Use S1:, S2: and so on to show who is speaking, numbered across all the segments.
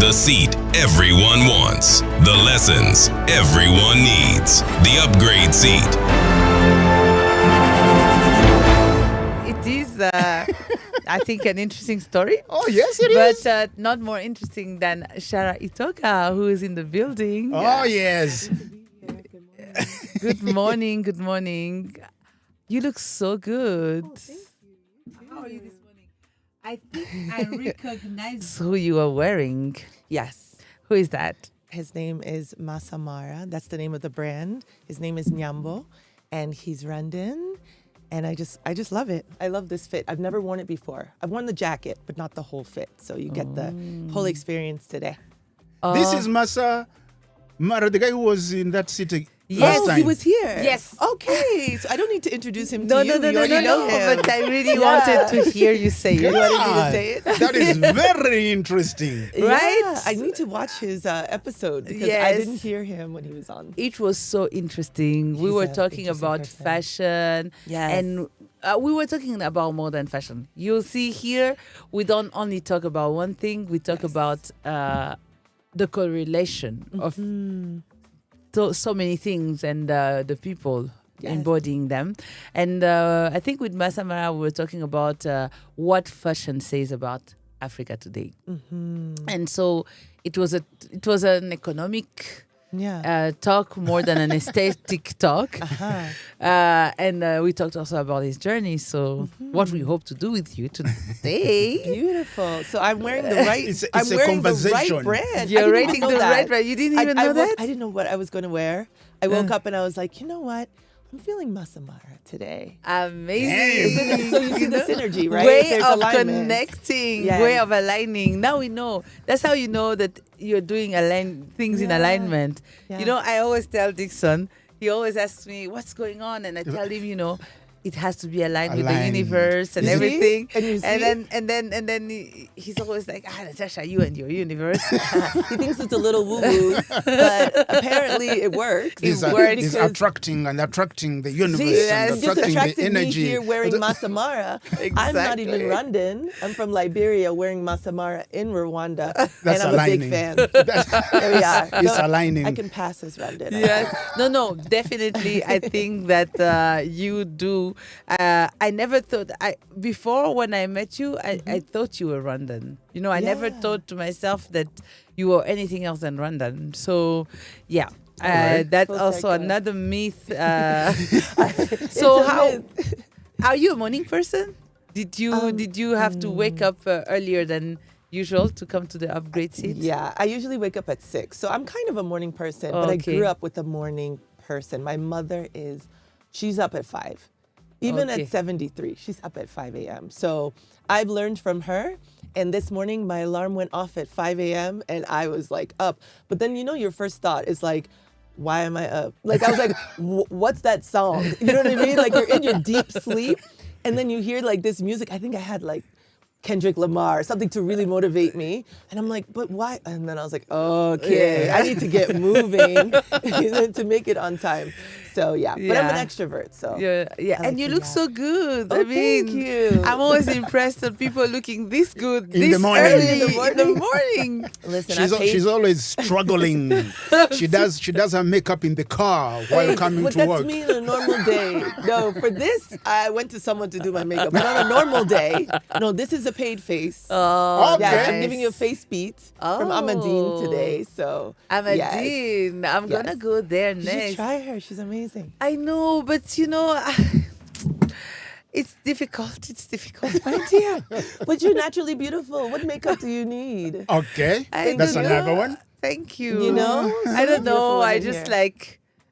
S1: The seat everyone wants. The lessons everyone needs. The upgrade seat.
S2: It is, I think, an interesting story.
S3: Oh, yes, it is.
S2: But not more interesting than Shara Itoka, who is in the building.
S3: Oh, yes.
S2: Good morning. Good morning. You look so good. How are you this morning? I think I recognize who you are wearing.
S4: Yes.
S2: Who is that?
S4: His name is Masamara. That's the name of the brand. His name is Nyambo, and he's Rwandan. And I just love it. I love this fit. I've never worn it before. I've worn the jacket, but not the whole fit. So you get the whole experience today.
S3: This is Masa Mara, the guy who was in that city
S2: Yes,
S3: last time.
S4: He was here.
S2: Yes.
S4: Okay, so I don't need to introduce him
S2: No,
S4: to you.
S2: no,
S4: You already know him.
S2: But I really wanted to hear you say it.
S4: You wanted me to say it?
S3: That is very interesting.
S2: Right?
S4: Yeah, I need to watch his episode because I
S2: Yes.
S4: didn't hear him when he was on.
S2: It was so interesting. We
S4: He's
S2: were
S4: a
S2: talking
S4: interesting
S2: about
S4: person.
S2: fashion.
S4: Yes.
S2: And we were talking about more than fashion. You'll see here, we don't only talk about one thing, we talk about the correlation of so many things and the people embodying them. And I think with Masamara, we were talking about what fashion says about Africa today. And so it was an economic talk more than an aesthetic talk. And we talked also about his journey. So what we hope to do with you today.
S4: Beautiful. So I'm wearing the right.
S3: It's
S4: I'm
S3: a
S4: wearing the
S3: conversation.
S4: right brand.
S2: You're
S4: I didn't
S2: rating
S4: even know
S2: the
S4: that.
S2: right brand. You didn't even know that?
S4: I didn't know what I was going to wear. I woke up and I was like, you know what? I'm feeling Masamara today.
S2: Amazing.
S4: So you see the synergy, right?
S2: Way
S4: There's
S2: of
S4: alignment.
S2: connecting,
S4: Yes.
S2: way of aligning. Now we know. That's how you know that you're doing things in
S4: Yeah.
S2: alignment.
S4: Yeah.
S2: You know, I always tell Dixon, he always asks me, what's going on? And I tell him, it has to be aligned with the
S3: Aligned.
S2: universe and
S4: You see?
S2: everything.
S4: And you see?
S2: And then he's always like, Natasha, you and your universe.
S4: He thinks it's a little woo-woo, but apparently it works.
S3: He's
S4: It works
S3: he's
S4: because-
S3: attracting the universe
S4: See,
S3: and
S4: you just
S3: attracting the
S4: attracted me
S3: energy.
S4: here wearing Masamara. I'm not even
S2: Exactly.
S4: Rwandan. I'm from Liberia wearing Masamara in Rwanda.
S3: That's
S4: and I'm
S3: aligning.
S4: a big fan. There we are.
S3: It's aligning.
S4: I can pass as Rwandan.
S2: Yes. No, definitely. I think that you do. I never thought, before when I met you, I thought you were Rwandan. I never
S4: Yeah.
S2: thought to myself that you were anything else than Rwandan. So, yeah.
S3: right.
S2: That's
S4: Full
S2: also
S4: circle.
S2: another myth. So,
S4: It's a
S2: how
S4: myth.
S2: are you a morning person? Did you have to wake up earlier than usual to come to the upgrade seat?
S4: Yeah, I usually wake up at 6. So I'm kind of a morning person, but I
S2: Okay.
S4: grew up with a morning person. My mother she's up at 5. Even
S2: Okay.
S4: at 73, she's up at 5 a.m. So I've learned from her. And this morning, my alarm went off at 5 a.m. and I was like up. But then, your first thought is like, why am I up? Like, I was like, what's that song? You know what I mean? Like, you're in your deep sleep. And then you hear like this music. I think I had like Kendrick Lamar, something to really motivate me. And I'm like, but why? And then I was like, okay,
S2: Yeah.
S4: I need to get moving to make it on time. So yeah, but I'm an
S2: Yeah.
S4: extrovert. So
S2: Yeah.
S4: I
S2: And
S4: like
S2: you
S4: to
S2: look
S4: nap.
S2: so good.
S4: Oh,
S2: I mean,
S4: thank you.
S2: I'm always impressed at people looking this good
S3: In
S2: this
S3: the morning.
S2: early
S4: In the
S2: in the morning.
S4: Listen,
S3: She's always struggling. she does her makeup in the car while coming
S4: but
S3: to
S4: that's
S3: work.
S4: me on a normal day. No, for this, I went to someone to do my makeup. But on a normal day, no, this is a paid face.
S2: Oh,
S3: Okay.
S4: Yeah, I'm giving you a face beat from Amadine today. So yes.
S2: Amadine. I'm gonna
S4: Yes.
S2: go there
S4: You
S2: next.
S4: should try her. She's amazing.
S2: I know, but it's difficult. It's difficult, my dear.
S4: But you're naturally beautiful. What makeup do you need?
S3: Okay,
S2: I
S3: that's
S2: don't
S3: another
S2: know.
S3: one.
S2: Thank you.
S4: You know?
S2: I don't
S4: Beautiful
S2: know. I
S4: women
S2: just
S4: here.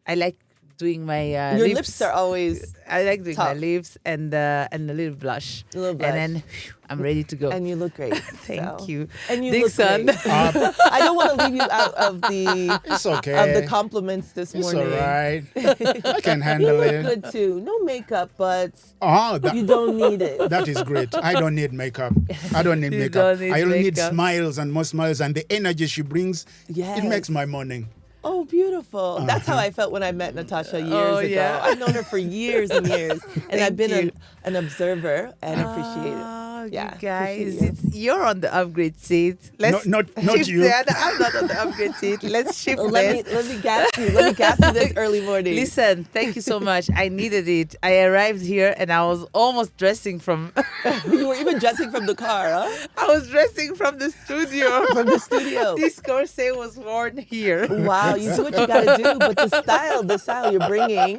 S2: I like doing my
S4: Your lips are always,
S2: I like doing my
S4: tough.
S2: lips and a little blush.
S4: A little blush.
S2: And then I'm ready to go.
S4: and you look great.
S2: Thank
S4: so.
S2: you.
S4: And you
S2: Dixon.
S4: look great. I don't want to leave you out of the
S3: It's okay.
S4: of the compliments this
S3: It's
S4: morning.
S3: all right. I can
S4: You
S3: handle
S4: look
S3: it.
S4: good too. No makeup, but
S3: Oh,
S4: you don't need it.
S3: that is great. I don't need makeup. I don't need
S2: You
S3: makeup.
S2: don't need
S3: I only need
S2: makeup.
S3: smiles and more smiles, and the energy she brings,
S4: Yes.
S3: it makes my morning.
S4: Oh, beautiful. That's how I felt when I met Natasha years
S2: Oh,
S4: ago.
S2: yeah.
S4: I've known her for years and years. And I've been
S2: you.
S4: an observer and appreciate it. Yeah,
S2: you guys.
S4: appreciate
S2: You're on the upgrade seat. Let's
S3: not
S2: shift
S3: you.
S2: there. I'm not on the upgrade seat. Let's shift
S4: Let
S2: this.
S4: me gas you. Let me gas you this early morning.
S2: Listen, thank you so much. I needed it. I arrived here and I was almost dressing from.
S4: You were even dressing from the car, huh?
S2: I was dressing from the studio.
S4: From the studio.
S2: This corset was worn here.
S4: Wow, you do what you gotta do, but the style you're bringing,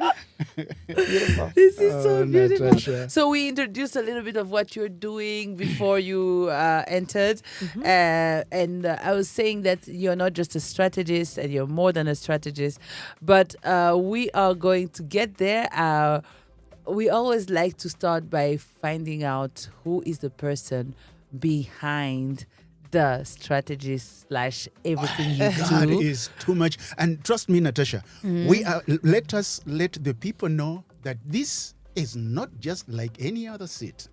S4: beautiful.
S2: This is so
S3: Oh,
S2: beautiful.
S3: Natacha.
S2: So we introduced a little bit of what you're doing before you entered, and I was saying that you're not just a strategist, and you're more than a strategist. But we are going to get there. We always like to start by finding out who is the person behind the strategist / everything you
S3: God
S2: do.
S3: is too much. And trust me, Natasha, let the people know that this is not just like any other seat.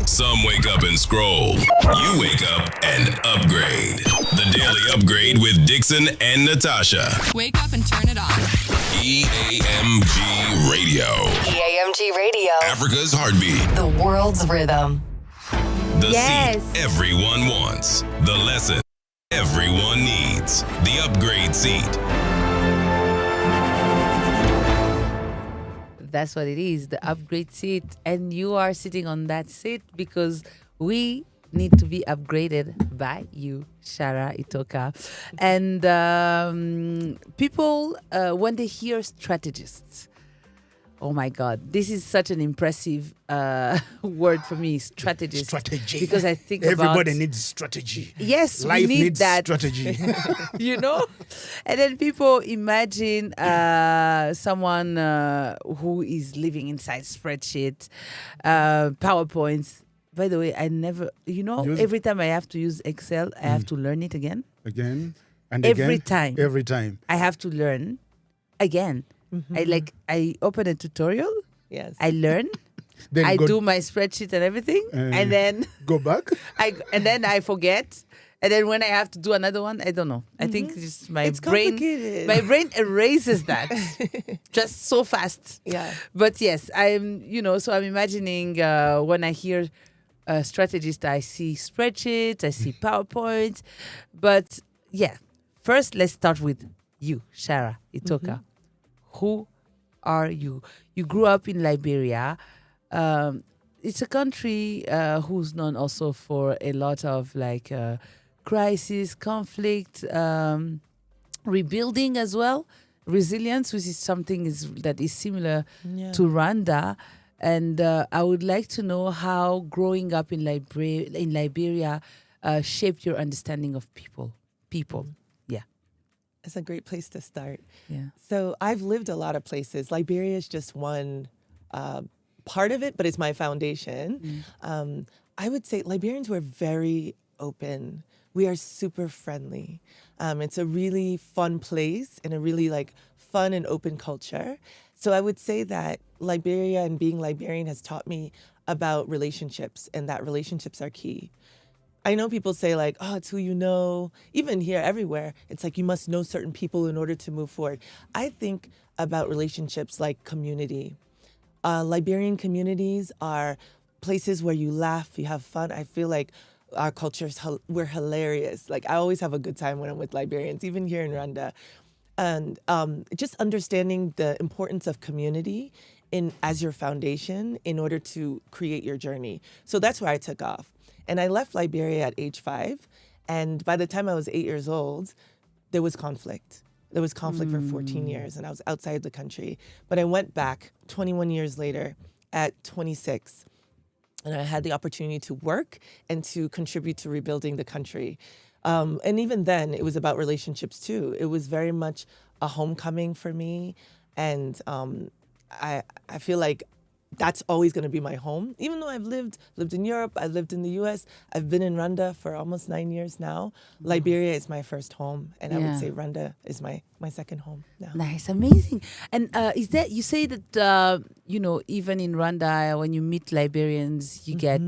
S1: Some wake up and scroll. You wake up and upgrade. The Daily Upgrade with Dixon and Natacha.
S5: Wake up and turn it on.
S1: EAMG Radio.
S6: EAMG Radio.
S1: Africa's heartbeat.
S6: The world's rhythm.
S1: The
S2: Yes.
S1: seat everyone wants. The lesson everyone needs. The upgrade seat.
S2: That's what it is, the upgrade seat. And you are sitting on that seat because we need to be upgraded by you, Shara, Itoka. And people, when they hear strategists, oh my God, this is such an impressive word for me, strategist.
S3: Strategy.
S2: Because I think
S3: Everybody
S2: about...
S3: needs strategy.
S2: Yes,
S3: Life
S2: we need
S3: needs
S2: that.
S3: strategy.
S2: You know? And then people imagine someone who is living inside spreadsheets, PowerPoints. By the way, I never,
S3: Use-
S2: every time I have to use Excel, I have to learn it again.
S3: Again and
S2: Every
S3: again.
S2: time.
S3: Every time.
S2: I have to learn again. I open a tutorial,
S4: Yes.
S2: I learn,
S3: Then
S2: I
S3: go-
S2: do my spreadsheet and everything, and then
S3: Go back.
S2: I forget. And then when I have to do another one, I don't know. I think just
S4: It's complicated.
S2: my brain erases that just so fast.
S4: Yeah.
S2: But yes, so I'm imagining when I hear a strategist, I see spreadsheets, I see PowerPoints. But yeah, first let's start with you, Shara Itoka. Who are you? You grew up in Liberia. It's a country who's known also for a lot of crisis, conflict, rebuilding as well, resilience, which is something that is similar to Rwanda. And I would like to know how growing up in Liberia shaped your understanding of people. Yeah.
S4: It's a great place to start.
S2: Yeah.
S4: So I've lived a lot of places. Liberia is just one part of it, but it's my foundation. I would say Liberians were very open. We are super friendly. It's a really fun place and a really fun and open culture. So I would say that Liberia and being Liberian has taught me about relationships and that relationships are key. I know people say oh, it's who you know. Even here, everywhere, it's you must know certain people in order to move forward. I think about relationships like community. Liberian communities are places where you laugh, you have fun. I feel like our cultures, we're hilarious. I always have a good time when I'm with Liberians, even here in Rwanda. And just understanding the importance of community as your foundation in order to create your journey. So that's where I took off. And I left Liberia at age 5. And by the time I was 8 years old, there was conflict. There was conflict for 14 years, and I was outside the country. But I went back 21 years later at 26. And I had the opportunity to work and to contribute to rebuilding the country. And even then, it was about relationships too. It was very much a homecoming for me. And I feel like that's always going to be my home. Even though I've lived in Europe, I lived in the US, I've been in Rwanda for almost 9 years now. Liberia is my first home. And I would say Rwanda is my second home now.
S2: Nice, amazing. And is that, you say that, even in Rwanda, when you meet Liberians, you get,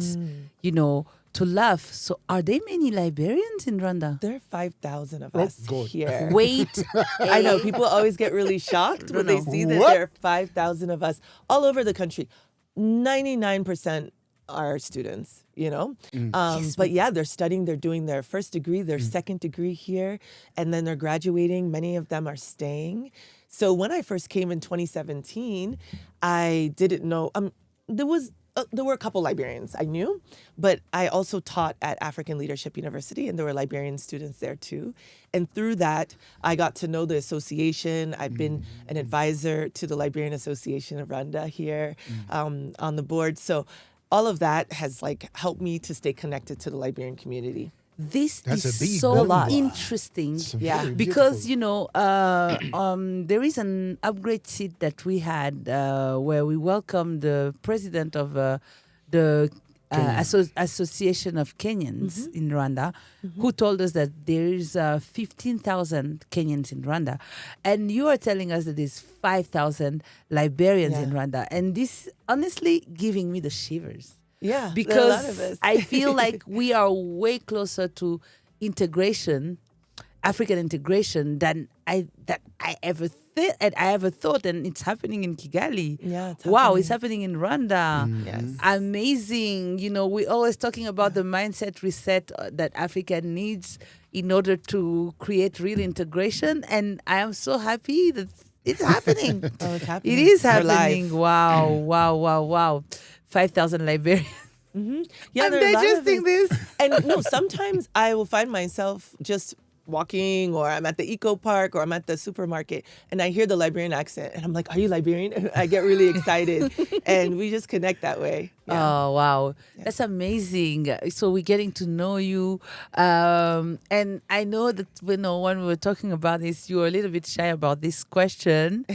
S2: to laugh. So are there many Liberians in Rwanda?
S4: There are 5,000 of us
S3: God.
S4: here.
S2: Wait.
S4: I know people always get really shocked when they see that
S3: What?
S4: there are 5,000 of us all over the country. 99% our students, you know. But yeah, they're studying, they're doing their first degree, their second degree here, and then they're graduating. Many of them are staying. So when I first came in 2017, I didn't know, there were a couple Liberians I knew, but I also taught at African Leadership University, and there were Liberian students there too. And through that, I got to know the association. I've been an advisor to the Liberian Association of Rwanda here on the board. So all of that has like helped me to stay connected to the Liberian community.
S2: This
S3: That's a
S2: is
S3: big
S2: so
S3: number.
S2: interesting.
S3: It's
S4: Yeah.
S3: very
S2: Because
S3: beautiful.
S2: there is an upgrade seat that we had where we welcomed the president of the Association of Kenyans in Rwanda, who told us that there is 15,000 Kenyans in Rwanda, and you are telling us that there's 5,000 Liberians in
S4: Yeah.
S2: Rwanda, and this honestly giving me the shivers.
S4: Yeah, there are a lot of
S2: Because
S4: us.
S2: I feel like we are way closer to integration, African integration, than I ever thought, and it's happening in Kigali.
S4: Yeah, it's
S2: Wow, it's happening in Rwanda.
S4: Yes.
S2: Amazing. We're always talking about the mindset reset that Africa needs in order to create real integration, and I am so happy that it's happening.
S4: Oh, it's happening.
S2: It is
S4: We're live.
S2: happening. Wow, wow, wow, wow. 5,000 Liberians.
S4: Yeah,
S2: I'm
S4: there are a lot of
S2: digesting
S4: us.
S2: this.
S4: And no, sometimes I will find myself just walking, or I'm at the eco park, or I'm at the supermarket, and I hear the Liberian accent, and I'm like, "Are you Liberian?" And I get really excited, and we just connect that way. Yeah.
S2: Oh, wow. That's amazing. So we're getting to know you. And I know that when we were talking about this, you were a little bit shy about this question.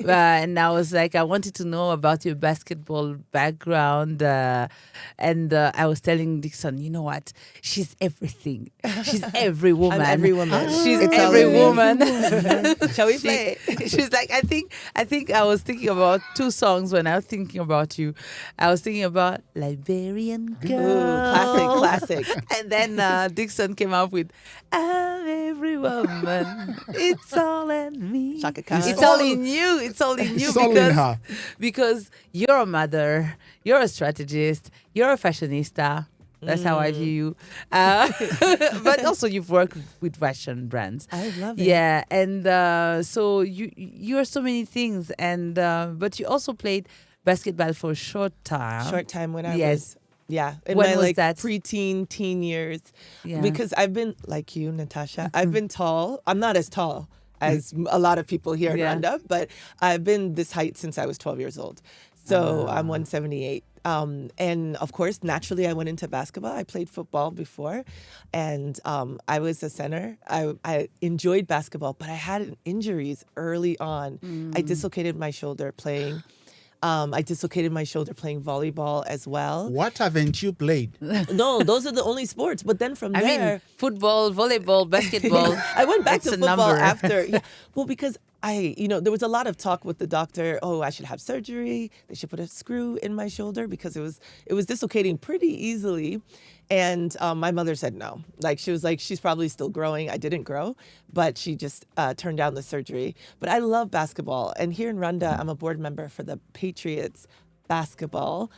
S2: And I was like, I wanted to know about your basketball background. And I was telling Dixon, you know what? She's everything. She's every woman.
S4: I'm every woman.
S2: She's
S4: It's all
S2: every
S4: in me.
S2: woman.
S4: Shall we play?
S2: She's like, I think I was thinking about two songs when I was thinking about you. I was thinking about Liberian Girl.
S4: Ooh, classic.
S2: And then Dixon came up with I'm every woman. It's all in me.
S4: Shaka Khan.
S2: It's all in you. It's all in you
S3: It's all in her.
S2: because you're a mother, you're a strategist, you're a fashionista. That's how I view you. But also you've worked with fashion brands.
S4: I love it.
S2: Yeah, and so you're so many things, and but you also played basketball for a short time.
S4: Short time when I
S2: Yes.
S4: was, in
S2: When
S4: my
S2: was
S4: like
S2: that?
S4: preteen, teen years.
S2: Yeah.
S4: Because I've been, like you, Natasha, I've been tall. I'm not as tall as a lot of people here in
S2: Yeah.
S4: Rwanda, but I've been this height since I was 12 years old. So I'm 178. And of course, naturally, I went into basketball. I played football before, and I was a center. I enjoyed basketball, but I had injuries early on. I dislocated my shoulder playing. I dislocated my shoulder playing volleyball as well.
S3: What haven't you played?
S4: No, those are the only sports. But then from
S2: I
S4: there,
S2: mean, football, volleyball, basketball.
S4: I went back
S2: That's
S4: to
S2: a
S4: football
S2: number.
S4: after. Yeah. Well, because there was a lot of talk with the doctor. Oh, I should have surgery. They should put a screw in my shoulder because it was dislocating pretty easily. And my mother said no. Like, she was like, she's probably still growing. I didn't grow, but she just turned down the surgery. But I love basketball. And here in Rwanda, I'm a board member for the Patriots basketball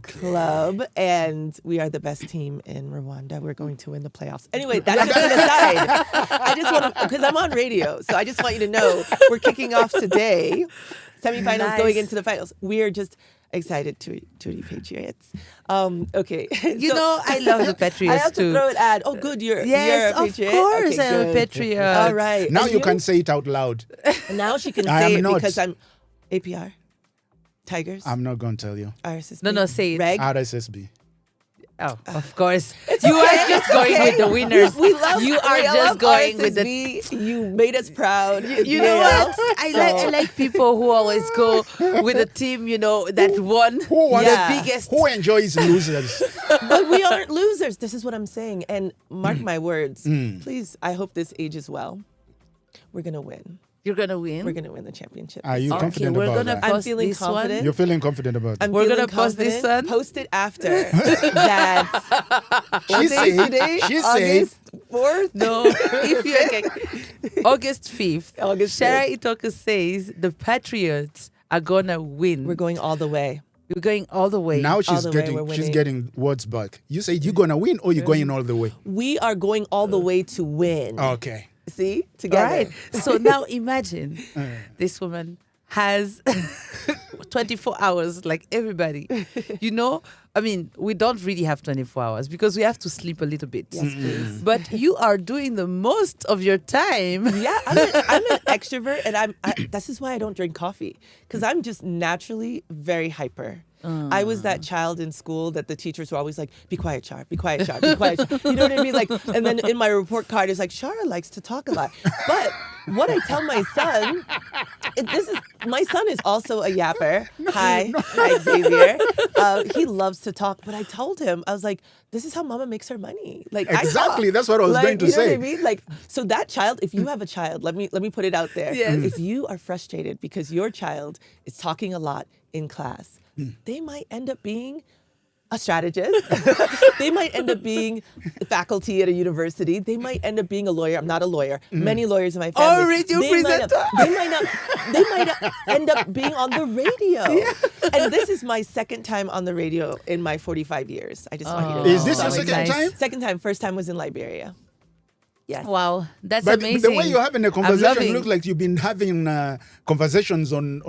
S4: club, and we are the best team in Rwanda. We're going to win the playoffs. Anyway, that's just an aside. I just want to, because I'm on radio, so I just want you to know we're kicking off today. Semifinals
S2: Nice.
S4: going into the finals. We're just excited to the Patriots. Okay.
S2: I love the Patriots
S4: I have
S2: too.
S4: to throw it at. Oh, good. You're a
S2: Yes, of
S4: Patriot.
S2: course,
S4: Okay,
S2: I'm a
S4: good.
S2: Patriot.
S4: All right.
S3: Now
S4: And
S3: you can say it out loud.
S4: Now she can
S3: I
S4: say
S3: am
S4: it
S3: not.
S4: because I'm APR. Tigers.
S3: I'm not going to tell you.
S4: RSSB.
S2: No, say it.
S4: Reg.
S3: RSSB.
S2: Oh, of course. You are just going with the winners.
S4: We love.
S2: You are
S4: we
S2: just
S4: love
S2: going with the.
S4: RSSB. You made us proud.
S2: You know what? I like people who always go with a team. That won
S3: Who wants
S2: the
S4: Yeah.
S2: biggest.
S3: Who enjoys losers?
S4: But we aren't losers. This is what I'm saying. And mark my words. Please, I hope this ages well. We're gonna win.
S2: You're gonna win.
S4: We're gonna win the championship.
S3: Are you
S2: Okay,
S3: confident
S2: we're
S3: about
S2: gonna
S3: that?
S4: I'm
S2: post
S4: feeling
S2: this
S4: confident.
S2: one.
S3: You're feeling confident about
S4: I'm
S3: it?
S2: We're
S4: feeling
S2: gonna post this
S4: confident.
S2: one.
S4: Post it after that.
S3: She
S4: What day is
S3: said,
S4: today?
S3: she said,
S4: August 4th.
S2: No, if you okay. August 5th,
S4: August
S2: Shara Itoka says the Patriots are gonna win.
S4: We're going all the way.
S2: You're going all the way.
S3: Now
S4: All
S3: she's
S4: the way, we're
S3: getting
S4: winning.
S3: words back. You say you're gonna win or you're going all the way.
S4: We are going all the way to win.
S3: Okay.
S4: See?
S2: All
S4: Together.
S2: right. So now imagine this woman has 24 hours like everybody. You know, I mean, we don't really have 24 hours because we have to sleep a little bit.
S4: Yes, please.
S2: But you are doing the most of your time.
S4: Yeah, I'm an extrovert, and this is why I don't drink coffee, because I'm just naturally very hyper. I was that child in school that the teachers were always like, "Be quiet, Chara. Be quiet, Chara. Be quiet." Chara." You know what I mean? Like, and then in my report card, it's like, "Shara likes to talk a lot." But what I tell my son, my son is also a yapper. Hi, Xavier. He loves to talk, but I told him, I was like, "This is how Mama makes her money." Like,
S3: Exactly,
S4: I talk.
S3: that's what I was going to
S4: you know
S3: say.
S4: What I mean? Like, so that child, if you have a child, let me put it out there.
S2: Yes.
S4: If you are frustrated because your child is talking a lot in class, they might end up being a strategist. They might end up being faculty at a university. They might end up being a lawyer. I'm not a lawyer. Many lawyers in my family.
S2: Or radio
S4: they
S2: presenter.
S4: they might not end up being on the radio. And this is my second time on the radio in my 45 years. I just want you to know.
S3: Is this your
S2: Oh,
S3: second
S2: nice.
S3: time?
S4: Second time. First time was in Liberia. Yes.
S2: Wow, that's
S3: But
S2: amazing.
S3: the way you're having a
S2: I'm
S3: conversation
S2: loving-
S3: looks like you've been having conversations on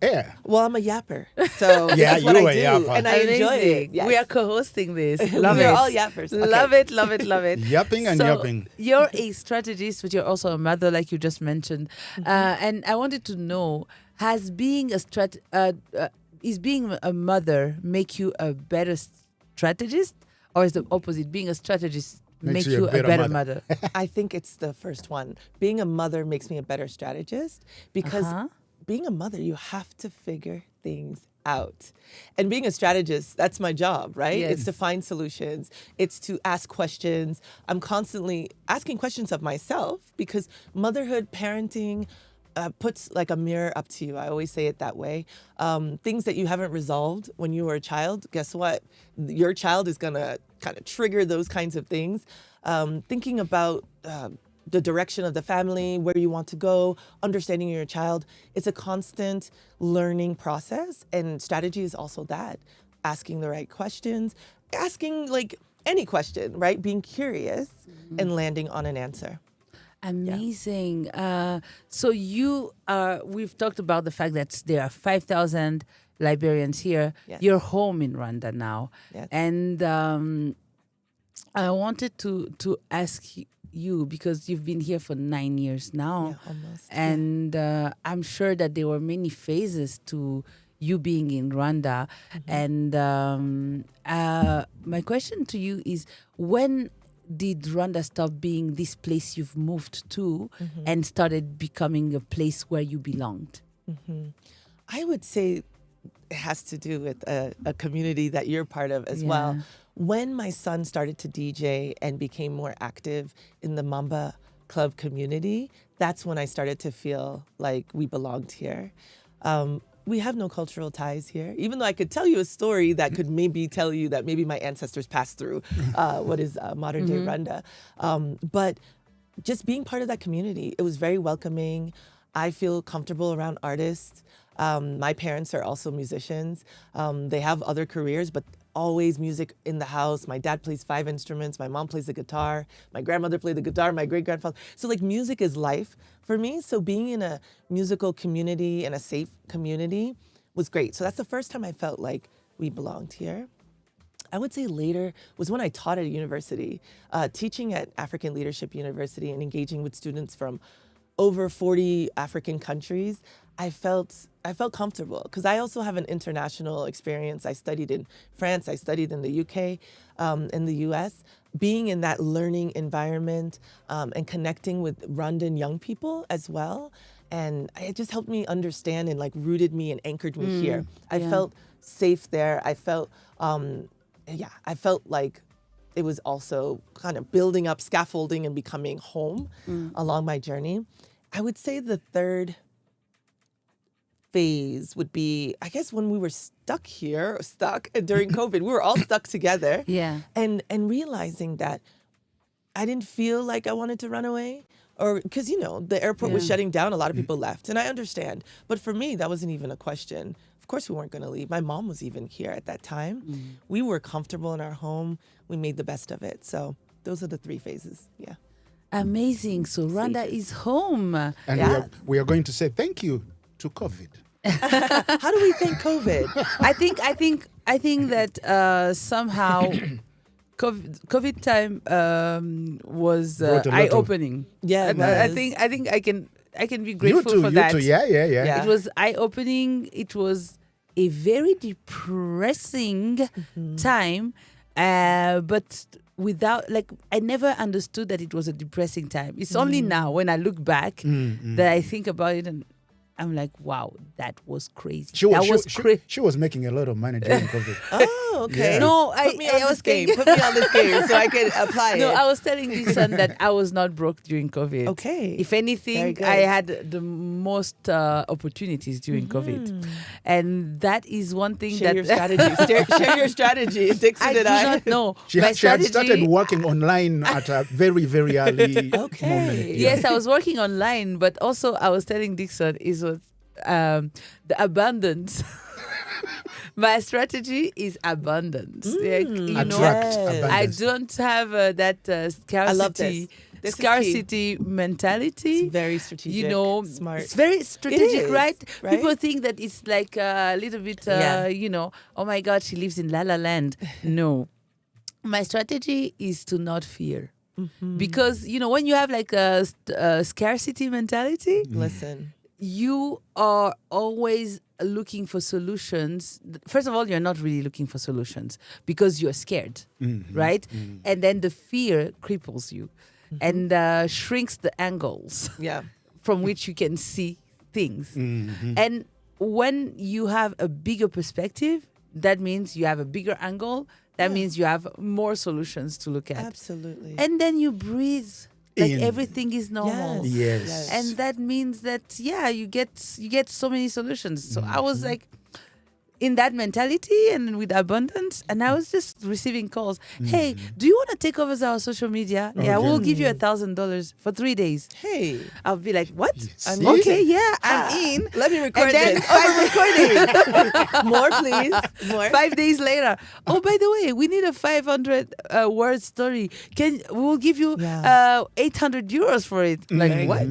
S3: air.
S4: Well, I'm a yapper, so
S3: Yeah,
S4: that's what
S3: you
S4: I
S3: a
S4: do,
S3: yapper.
S4: and I enjoy it.
S2: Amazing.
S4: Yes.
S2: We are co-hosting this. Love
S4: We
S2: it.
S4: are all yappers. Okay.
S2: Love it, love it, love it.
S3: Yapping and
S2: So,
S3: yapping.
S2: You're a strategist, but you're also a mother, like you just mentioned. And I wanted to know, has being is being a mother make you a better strategist, or is the opposite? Being a strategist make you a better mother?
S4: I think it's the first one. Being a mother makes me a better strategist because being a mother, you have to figure things out. And being a strategist, that's my job, right?
S2: Yes.
S4: It's to find solutions. It's to ask questions. I'm constantly asking questions of myself because motherhood, parenting, puts like a mirror up to you. I always say it that way. Things that you haven't resolved when you were a child, guess what? Your child is gonna kind of trigger those kinds of things. Thinking about the direction of the family, where you want to go, understanding your child. It's a constant learning process, and strategy is also that. Asking the right questions, asking like any question, right? Being curious and landing on an answer.
S2: Amazing. So we've talked about the fact that there are 5,000 Liberians here.
S4: Yes.
S2: You're home in Rwanda now.
S4: Yes.
S2: And I wanted to ask you, because you've been here for 9 years now.
S4: Yeah, almost.
S2: And I'm sure that there were many phases to you being in Rwanda. And my question to you is, when did Rwanda stop being this place you've moved to and started becoming a place where you belonged?
S4: I would say it has to do with a community that you're part of as well.
S2: Yeah.
S4: When my son started to DJ and became more active in the Mamba Club community, that's when I started to feel like we belonged here. We have no cultural ties here, even though I could tell you a story that could maybe tell you that maybe my ancestors passed through what is modern day Rwanda. But just being part of that community, it was very welcoming. I feel comfortable around artists. My parents are also musicians. They have other careers, but always music in the house. My dad plays 5 instruments. My mom plays the guitar. My grandmother played the guitar. My great-grandfather. So like music is life for me. So being in a musical community and a safe community was great. So that's the first time I felt like we belonged here. I would say later was when I taught at a university, teaching at African Leadership University and engaging with students from over 40 African countries. I felt comfortable because I also have an international experience. I studied in France, I studied in the UK, in the US. Being in that learning environment and connecting with Rwandan young people as well. And it just helped me understand and like rooted me and anchored me here. I felt safe there. I felt, I felt like it was also kind of building up scaffolding and becoming home along my journey. I would say the third phase would be, I guess, when we were stuck during COVID. We were all stuck together.
S2: Yeah.
S4: And realizing that I didn't feel like I wanted to run away, or because, the airport was shutting down, a lot of people left, and I understand. But for me, that wasn't even a question. of course we weren't going to leave. My mom was even here at that time. We were comfortable in our home. We made the best of it. So those are the 3 phases. Yeah.
S2: Amazing. So Rwanda is home.
S3: And
S4: Yeah.
S3: we are going to say thank you to COVID.
S4: How do we thank COVID?
S2: I think that somehow COVID time was
S3: Brought a lot of-
S2: eye-opening.
S4: Yeah, it
S2: I
S4: was.
S2: think I can be
S3: You
S2: grateful
S3: too,
S2: for
S3: you
S2: that.
S3: too. Yeah.
S4: Yeah.
S2: It was eye-opening. It was a very depressing time, but without I never understood that it was a depressing time. It's only now when I look back that I think about it and I'm like, wow, that was crazy.
S3: She was making a lot of money during COVID.
S4: Oh, okay.
S3: Yeah.
S2: No,
S4: Put me on
S2: I
S4: this
S2: was
S4: game.
S2: thinking.
S4: Put me on this game so I can apply
S2: No,
S4: it.
S2: I was telling Dixon that I was not broke during COVID.
S4: Okay.
S2: If
S4: Very
S2: anything,
S4: good.
S2: I had the most opportunities during COVID. And that is one thing
S4: Share
S2: that
S4: your strategy. Share your strategy. Dixon
S2: I do
S4: and I.
S2: not know.
S3: She
S2: My
S3: had started
S2: strategy-
S3: working online at a very, very early
S4: Okay.
S3: moment. Yeah.
S2: Yes, I was working online, but also I was telling Dixon the abundance. My strategy is abundance.
S3: Attract abundance.
S2: I don't have that scarcity.
S4: I love this. This is key.
S2: scarcity mentality.
S4: It's very strategic. Smart.
S2: It's very strategic,
S4: is,
S2: right?
S4: right?
S2: People think that it's like a little bit, oh my God, she lives in La La Land. No. My strategy is to not fear. Because, when you have like a scarcity mentality,
S4: Listen.
S2: you are always looking for solutions. First of all, you're not really looking for solutions because you're scared, right? And then the fear cripples you and shrinks the angles
S4: Yeah.
S2: from which you can see things. And when you have a bigger perspective, that means you have a bigger angle. That means you have more solutions to look at.
S4: Absolutely.
S2: And then you breathe like
S3: In.
S2: everything is normal.
S3: Yes.
S2: And that means that you get so many solutions. So I was like in that mentality and with abundance, and I was just receiving calls. Hey, do you want to take over our social media? Yeah,
S3: Okay.
S2: we'll give you $1,000 for 3 days.
S4: Hey.
S2: I'll be like, what?
S3: See?
S2: Okay, yeah, I'm in.
S4: Let me record
S2: And then
S4: this. Recording. More, please. More.
S2: 5 days later, oh, by the way, we need a 500 word story. We'll give you
S4: Yeah.
S2: 800 euros for it. Like, what?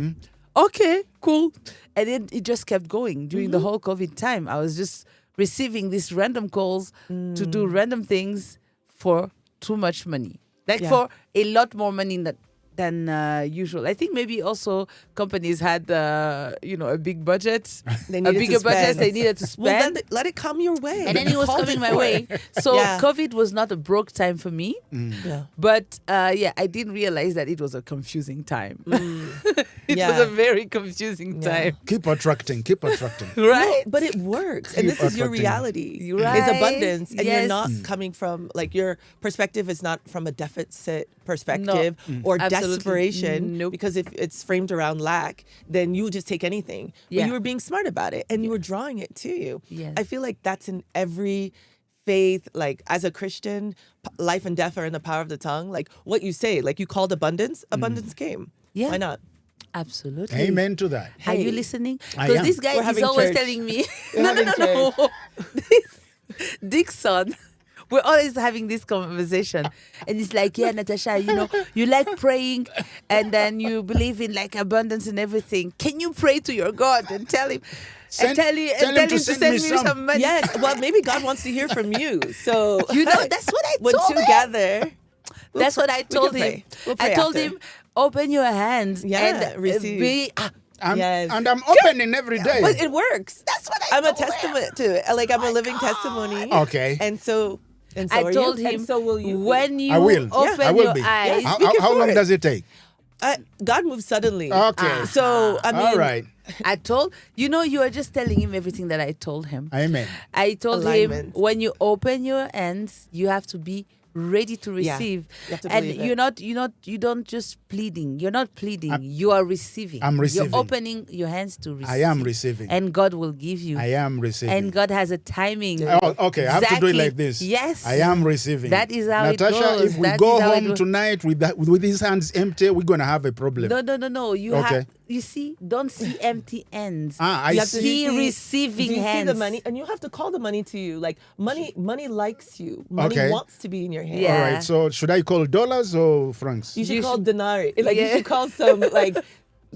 S2: Okay, cool. And then it just kept going during the whole COVID time. I was just receiving these random calls to do random things for too much money. Like
S4: Yeah.
S2: for a lot more money than usual. I think maybe also companies had a big budget,
S4: They
S2: a
S4: needed to
S2: bigger budget
S4: spend.
S2: they needed to spend.
S4: Well, then let it come your way.
S2: And then it was
S4: Called
S2: coming
S4: it
S2: my
S4: for
S2: way.
S4: it.
S2: So
S4: Yeah.
S2: COVID was not a broke time for me.
S4: Yeah.
S2: But I didn't realize that it was a confusing time. It
S4: Yeah.
S2: was a very confusing time.
S3: Keep attracting.
S2: Right?
S4: No, but it works. And
S3: Keep
S4: this is your
S3: attracting.
S4: reality.
S2: Right.
S4: It's abundance. And you're
S2: Yes.
S4: not coming from, your perspective is not from a deficit perspective or
S2: Absolutely.
S4: desperation.
S2: Nope.
S4: Because if it's framed around lack, then you just take anything. But
S2: Yeah.
S4: you were being smart about it and you were drawing it to you.
S2: Yes.
S4: I feel like that's in every faith. Like as a Christian, life and death are in the power of the tongue. Like what you say, like you called abundance came.
S2: Yeah.
S4: Why not?
S2: Absolutely.
S3: Amen to that.
S2: Are you
S4: Hey.
S2: listening?
S3: I
S2: Because
S3: am.
S2: this guy
S4: We're
S2: is
S4: having
S2: always
S4: church.
S2: telling me,
S4: We're
S2: no.
S4: having
S2: Dixon. We're always having this conversation. And it's like, yeah, Natasha, you like praying and then you believe in like abundance and everything. Can you pray to your God and tell him
S3: Tell
S2: tell him to send me some money?
S4: Yes. Well, maybe God wants to hear from you. So
S2: That's what I
S4: when
S2: told him.
S4: together.
S2: That's what I told
S4: can
S2: him.
S4: pray. We'll pray
S2: I told
S4: after.
S2: him, open your hands
S4: Yeah,
S2: and
S4: receive.
S2: be.
S4: Yes.
S3: And I'm opening every day.
S4: But it works.
S2: That's what I
S4: I'm a
S2: told him.
S4: testament to it. Like I'm a living testimony.
S3: Okay.
S4: And so
S2: I
S4: are
S2: told
S4: you.
S2: him,
S4: And so will you.
S2: when you
S3: I will.
S2: open
S3: I will
S2: your
S3: be.
S2: eyes,
S4: Yes. Speak it
S3: How long
S4: forward.
S3: does it take?
S4: God moves suddenly.
S3: Okay.
S4: So I mean,
S3: All right.
S2: I told you are just telling him everything that I told him.
S3: Amen.
S2: I told
S4: Alignment.
S2: him when you open your hands, you have to be ready to
S4: Yeah.
S2: receive.
S4: You have to
S2: And
S4: believe it.
S2: you don't just pleading. You're not pleading. You are receiving.
S3: I'm receiving.
S2: You're opening your hands to receive.
S3: I am receiving.
S2: And God will give you.
S3: I am receiving.
S2: And God has a timing.
S3: Oh, okay, I have to do it
S2: Exactly.
S3: like this.
S2: Yes.
S3: I am receiving.
S2: That is how it
S3: Natasha,
S2: goes.
S3: if we
S2: That
S3: go
S2: is how it
S3: home
S2: goes.
S3: tonight with these hands empty, we're going to have a problem.
S2: No. You
S3: Okay.
S2: have you see, don't see empty hands.
S3: I
S4: You have to
S3: see.
S2: see receiving
S4: do you
S2: hands.
S4: see the money? And you have to call the money to you. Like money likes you. Money
S3: Okay.
S4: wants to be in your hand.
S2: Yeah.
S3: All right. So should I call dollars or francs?
S4: You should
S2: You
S4: call
S2: should-
S4: denari. Like you
S2: Yeah.
S4: should call some like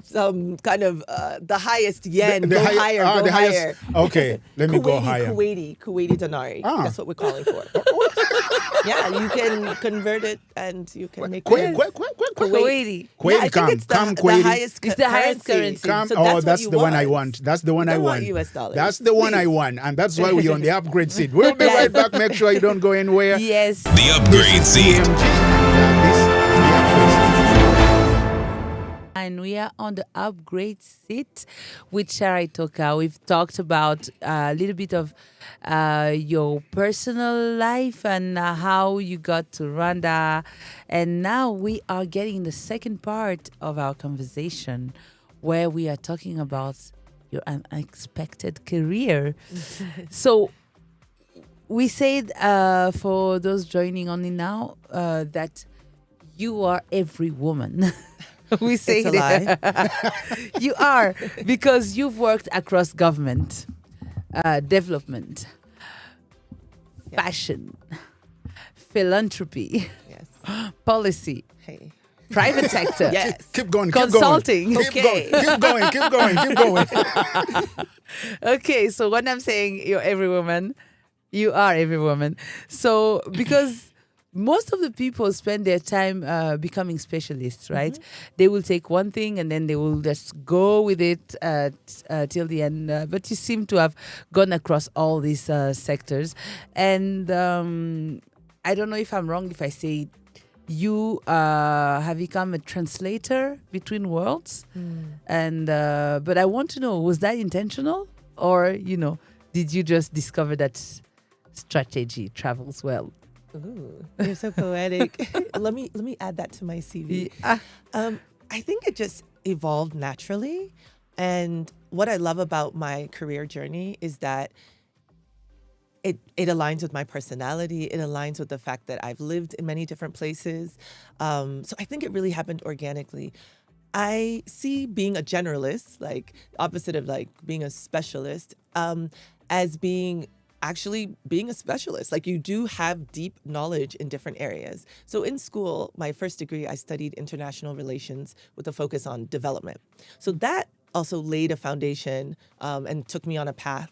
S4: some kind of the highest yen. Go
S3: high-
S4: higher. Go
S3: the
S4: higher.
S3: highest. Okay, let me go
S4: Kuwaiti,
S3: higher.
S4: Kuwaiti denari.
S3: Ah.
S4: That's what we're calling for. Yeah, you can convert it and you can make
S3: Kuwait,
S4: it.
S2: Kuwaiti.
S3: Kuwait,
S4: Yeah, I think
S3: come,
S4: it's
S3: come,
S4: the
S3: Kuwaiti.
S4: highest
S2: It's the highest currency.
S3: Come,
S4: So
S3: oh,
S4: what
S3: that's
S4: you
S3: the one I want. That's the one
S4: You
S3: I
S4: don't
S3: want.
S4: want US dollars.
S3: That's the one I
S4: Please.
S3: want, and that's why we're on the upgrade seat. We'll be
S4: Yes.
S3: right back. Make sure you don't go anywhere.
S2: Yes.
S1: The upgrade seat.
S2: And we are on the upgrade seat with Chara Itoka. We've talked about a little bit of your personal life and how you got to Rwanda. And now we are getting the second part of our conversation where we are talking about your unexpected career. So we said for those joining only now that you are every woman. We say
S4: It's a lie.
S2: You are, because you've worked across government, development, fashion, philanthropy,
S4: Yes.
S2: policy,
S4: Hey.
S2: private sector,
S4: Yes.
S3: Keep going.
S2: consulting.
S3: Keep going. Keep going. Keep going. Keep going. Keep going.
S2: Okay, so when I'm saying you're every woman, you are every woman. So because most of the people spend their time becoming specialists, right? They will take one thing and then they will just go with it till the end. But you seem to have gone across all these sectors. And I don't know if I'm wrong if I say you have become a translator between worlds. And but I want to know, was that intentional? Or, did you just discover that strategy travels well?
S4: Ooh, you're so poetic. let me add that to my CV. I think it just evolved naturally, and what I love about my career journey is that it aligns with my personality. It aligns with the fact that I've lived in many different places. So I think it really happened organically. I see being a generalist, like opposite of like being a specialist, as being a specialist. Like you do have deep knowledge in different areas. So in school, my first degree, I studied international relations with a focus on development. So that also laid a foundation and took me on a path.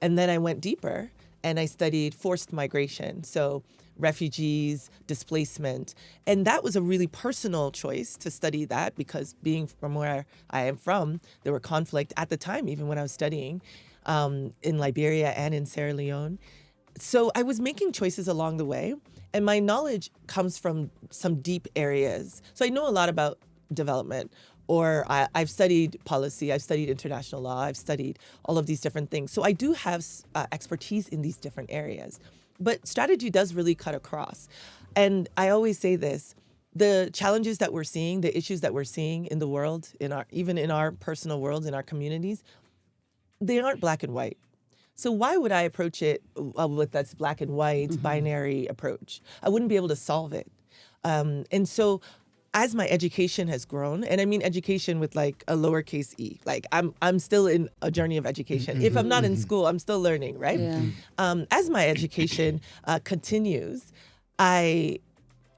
S4: And then I went deeper and I studied forced migration. So refugees, displacement. And that was a really personal choice to study that because being from where I am from, there were conflict at the time, even when I was studying. In Liberia and in Sierra Leone. So I was making choices along the way, and my knowledge comes from some deep areas. So I know a lot about development, or I've studied policy, I've studied international law, I've studied all of these different things. So I do have expertise in these different areas. But strategy does really cut across. And I always say this, the challenges that we're seeing, the issues that we're seeing in the world, even in our personal worlds, in our communities, they aren't black and white. So why would I approach it with that black and white binary approach? I wouldn't be able to solve it. And so as my education has grown, and I mean education with like a lowercase e, like I'm still in a journey of education. If I'm not in school, I'm still learning, right?
S2: Yeah.
S4: As my education continues, I'm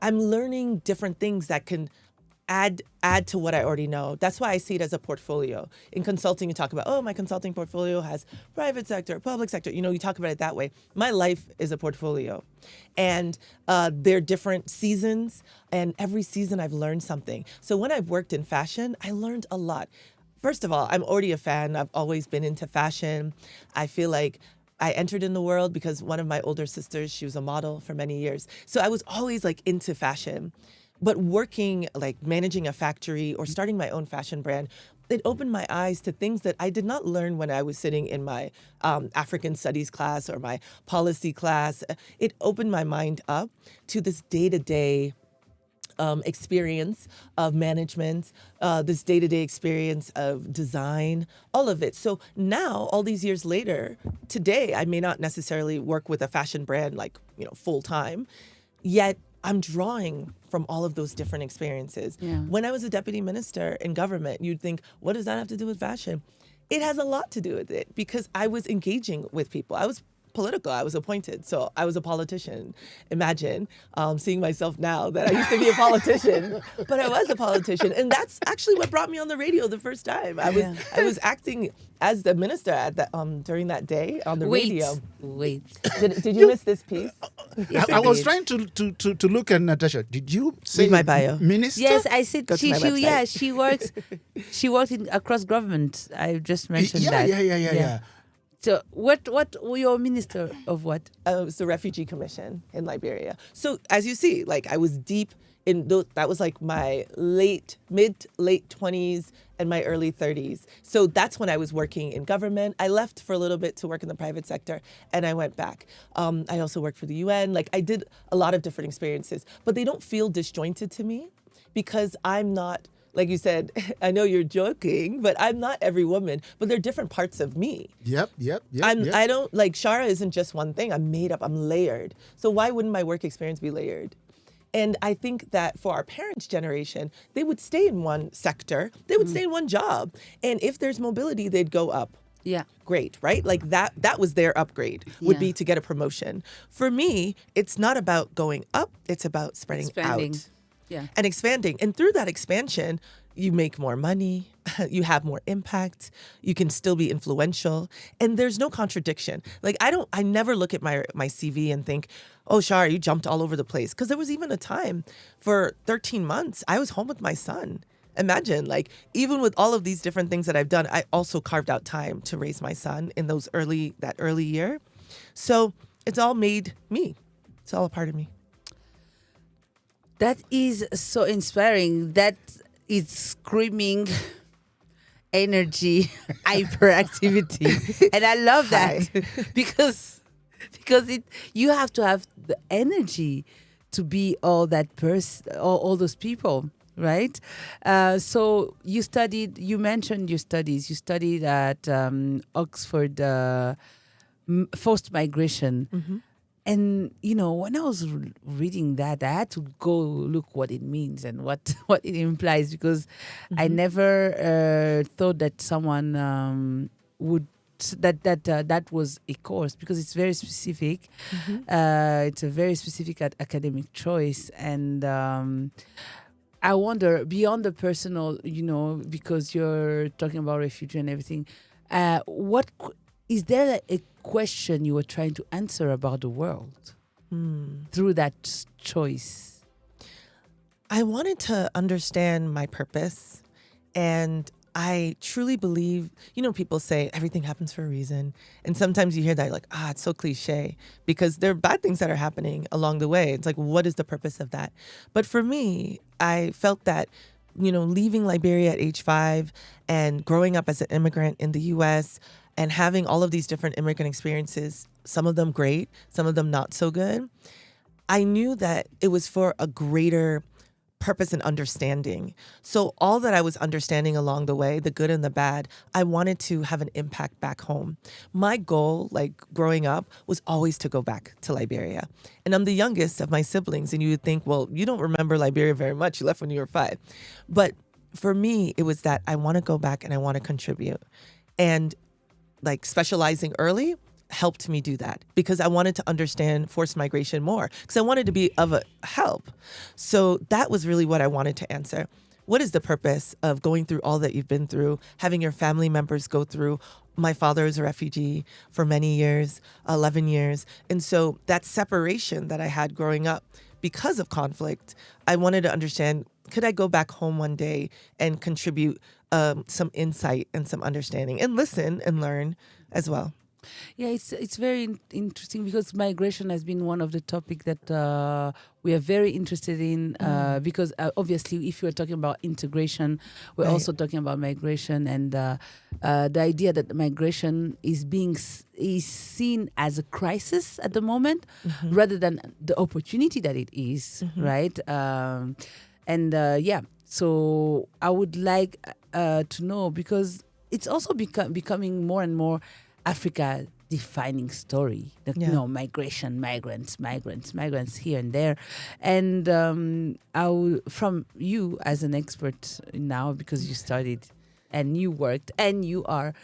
S4: learning different things that can add to what I already know. That's why I see it as a portfolio. In consulting, you talk about, oh, my consulting portfolio has private sector, public sector. You talk about it that way. My life is a portfolio. And there are different seasons, and every season I've learned something. So when I've worked in fashion, I learned a lot. First of all, I'm already a fan. I've always been into fashion. I feel like I entered in the world because one of my older sisters, she was a model for many years. So I was always like into fashion. But working, like managing a factory or starting my own fashion brand, it opened my eyes to things that I did not learn when I was sitting in my African studies class or my policy class. It opened my mind up to this day-to-day experience of management, this day-to-day experience of design, all of it. So now, all these years later, today, I may not necessarily work with a fashion brand like, full time, yet I'm drawing from all of those different experiences.
S2: Yeah.
S4: When I was a deputy minister in government, you'd think, what does that have to do with fashion? It has a lot to do with it because I was engaging with people. I was political. I was appointed. So I was a politician. Imagine seeing myself now that I used to be a politician, but I was a politician. And that's actually what brought me on the radio the first time. I was acting as the minister at that during that day on the radio.
S2: Wait.
S4: Did you miss this piece?
S2: Yes,
S3: I was
S2: did.
S3: trying to look at Natasha. Did you say
S4: Read my bio.
S3: minister?
S2: Yes, I said
S4: Go to my website.
S2: she works in across government. I just mentioned that.
S3: Yeah.
S2: So what were you a minister of what?
S4: It was the Refugee Commission in Liberia. So as you see, like I was deep in those, that was like my mid late 20s and my early 30s. So that's when I was working in government. I left for a little bit to work in the private sector and I went back. I also worked for the UN. Like I did a lot of different experiences, but they don't feel disjointed to me because I'm not, like you said, I know you're joking, but I'm not every woman, but they're different parts of me.
S3: Yep.
S4: I don't, like Shara isn't just one thing. I'm made up, I'm layered. So why wouldn't my work experience be layered? And I think that for our parents' generation, they would stay in one sector, they would stay in one job. And if there's mobility, they'd go up.
S2: Yeah.
S4: Great, right? Like that was their upgrade, would
S2: Yeah.
S4: be to get a promotion. For me, it's not about going up, it's about spreading
S2: Expanding.
S4: out.
S2: Yeah.
S4: And expanding. And through that expansion, you make more money, you have more impact, you can still be influential, and there's no contradiction. Like I never look at my CV and think, oh, Shara, you jumped all over the place. Because there was even a time for 13 months, I was home with my son. Imagine, like, even with all of these different things that I've done, I also carved out time to raise my son in that early year. So it's all made me. It's all a part of me.
S2: That is so inspiring. That is screaming energy, hyperactivity. And I love that because you have to have the energy to be all that person, all those people, right? So you mentioned your studies. You studied at Oxford, forced migration.
S4: Mm-hmm.
S2: And, when I was reading that, I had to go look what it means and what it implies because I never thought that someone would, that was a course because it's very specific. It's a very specific academic choice. And I wonder, beyond the personal, because you're talking about refugee and everything, is there a question you were trying to answer about the world through that choice?
S4: I wanted to understand my purpose, and I truly believe, people say everything happens for a reason. And sometimes you hear that like, it's so cliche because there are bad things that are happening along the way. It's like, what is the purpose of that? But for me, I felt that, leaving Liberia at age 5 and growing up as an immigrant in the U.S., and having all of these different immigrant experiences, some of them great, some of them not so good, I knew that it was for a greater purpose and understanding. So all that I was understanding along the way, the good and the bad, I wanted to have an impact back home. My goal, like growing up, was always to go back to Liberia. And I'm the youngest of my siblings, and you would think, well, you don't remember Liberia very much. You left when you were 5. But for me, it was that I want to go back and I want to contribute. And like specializing early helped me do that because I wanted to understand forced migration more because I wanted to be of a help. So that was really what I wanted to answer. What is the purpose of going through all that you've been through, having your family members go through? My father is a refugee for many years, 11 years. And so that separation that I had growing up because of conflict, I wanted to understand, could I go back home one day and contribute some insight and some understanding and listen and learn as well?
S2: Yeah, it's very interesting because migration has been one of the topics that we are very interested in because obviously if you're talking about integration, we're also talking about migration and the idea that migration is seen as a crisis at the moment rather than the opportunity that it is, right? So I would like to know because it's also becoming more and more Africa defining story.
S4: Yeah.
S2: Migration, migrants here and there. And from you as an expert now, because you studied and you worked and you are,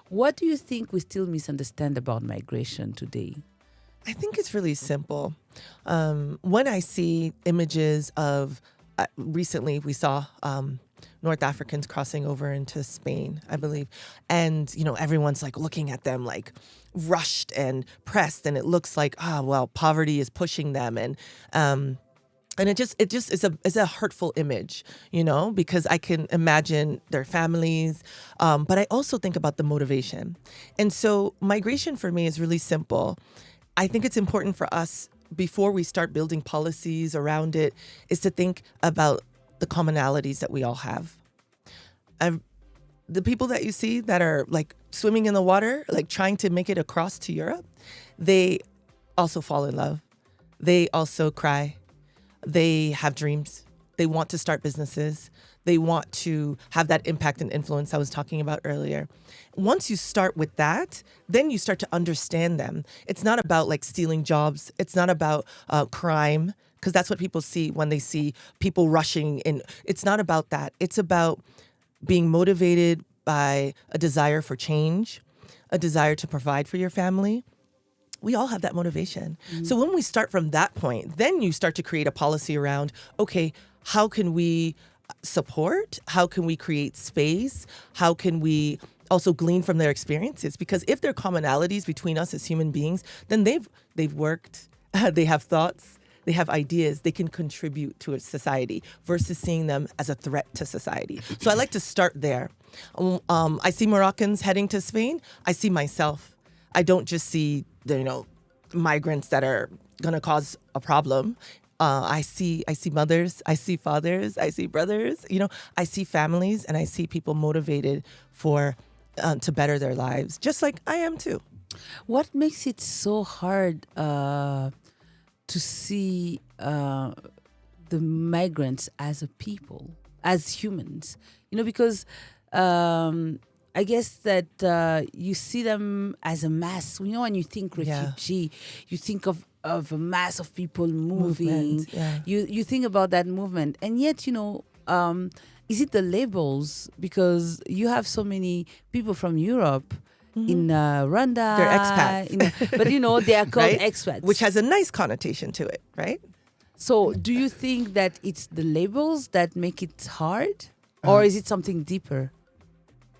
S2: what do you think we still misunderstand about migration today?
S4: I think it's really simple. When I see images of, recently we saw North Africans crossing over into Spain, I believe. And, everyone's like looking at them like rushed and pressed. And it looks like, poverty is pushing them. And it just is a hurtful image, because I can imagine their families. But I also think about the motivation. And so migration for me is really simple. I think it's important for us, before we start building policies around it, is to think about the commonalities that we all have. The people that you see that are like swimming in the water, like trying to make it across to Europe, they also fall in love. They also cry. They have dreams. They want to start businesses. They want to have that impact and influence I was talking about earlier. Once you start with that, then you start to understand them. It's not about like stealing jobs. It's not about crime, because that's what people see when they see people rushing in. It's not about that. It's about being motivated by a desire for change, a desire to provide for your family. We all have that motivation. So when we start from that point, then you start to create a policy around, okay, how can we support? How can we create space? How can we also glean from their experiences? Because if there are commonalities between us as human beings, then they've worked, they have thoughts, they have ideas, they can contribute to a society versus seeing them as a threat to society. So I like to start there. I see Moroccans heading to Spain. I see myself. I don't just see migrants that are going to cause a problem. I see mothers, I see fathers, I see brothers, I see families, and I see people motivated to better their lives, just like I am too.
S2: What makes it so hard to see the migrants as a people, as humans? Because I guess that you see them as a mass. When you think refugee, you think of a mass of people moving.
S4: Yeah.
S2: You think about that movement. And yet, is it the labels? Because you have so many people from Europe in Rwanda.
S4: They're expats.
S2: But, they are called
S4: Right?
S2: expats.
S4: Which has a nice connotation to it, right?
S2: So do you think that it's the labels that make it hard? Or is it something deeper?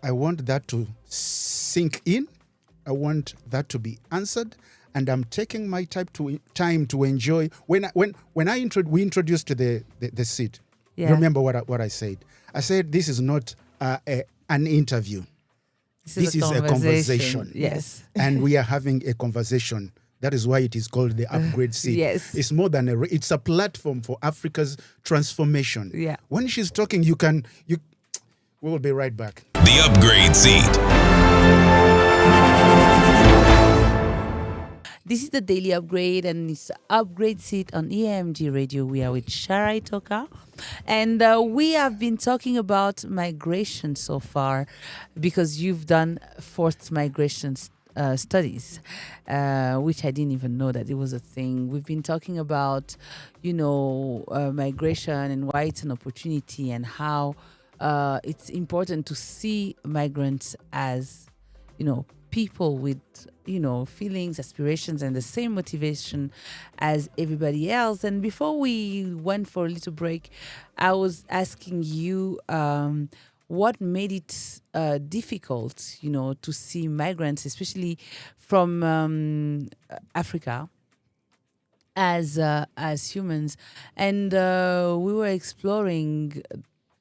S3: I want that to sink in. I want that to be answered, and I'm taking my time to enjoy. When we introduced the seat,
S2: Yeah.
S3: you remember what I said? I said this is not an interview. This is a conversation.
S2: Yes.
S3: And we are having a conversation. That is why it is called the upgrade seat.
S2: Yes.
S3: It's more than it's a platform for Africa's transformation.
S2: Yeah.
S3: When she's talking, we will be right back.
S1: The upgrade seat.
S2: This is the Daily Upgrade, and it's the Upgrade Seat on EAMG Radio. We are with Shara Itoka, and we have been talking about migration so far, because you've done forced migration studies, which I didn't even know that it was a thing. We've been talking about, migration and why it's an opportunity, and how it's important to see migrants as, people with, feelings, aspirations, and the same motivation as everybody else. And before we went for a little break, I was asking you what made it difficult, to see migrants, especially from Africa, as humans. And we were exploring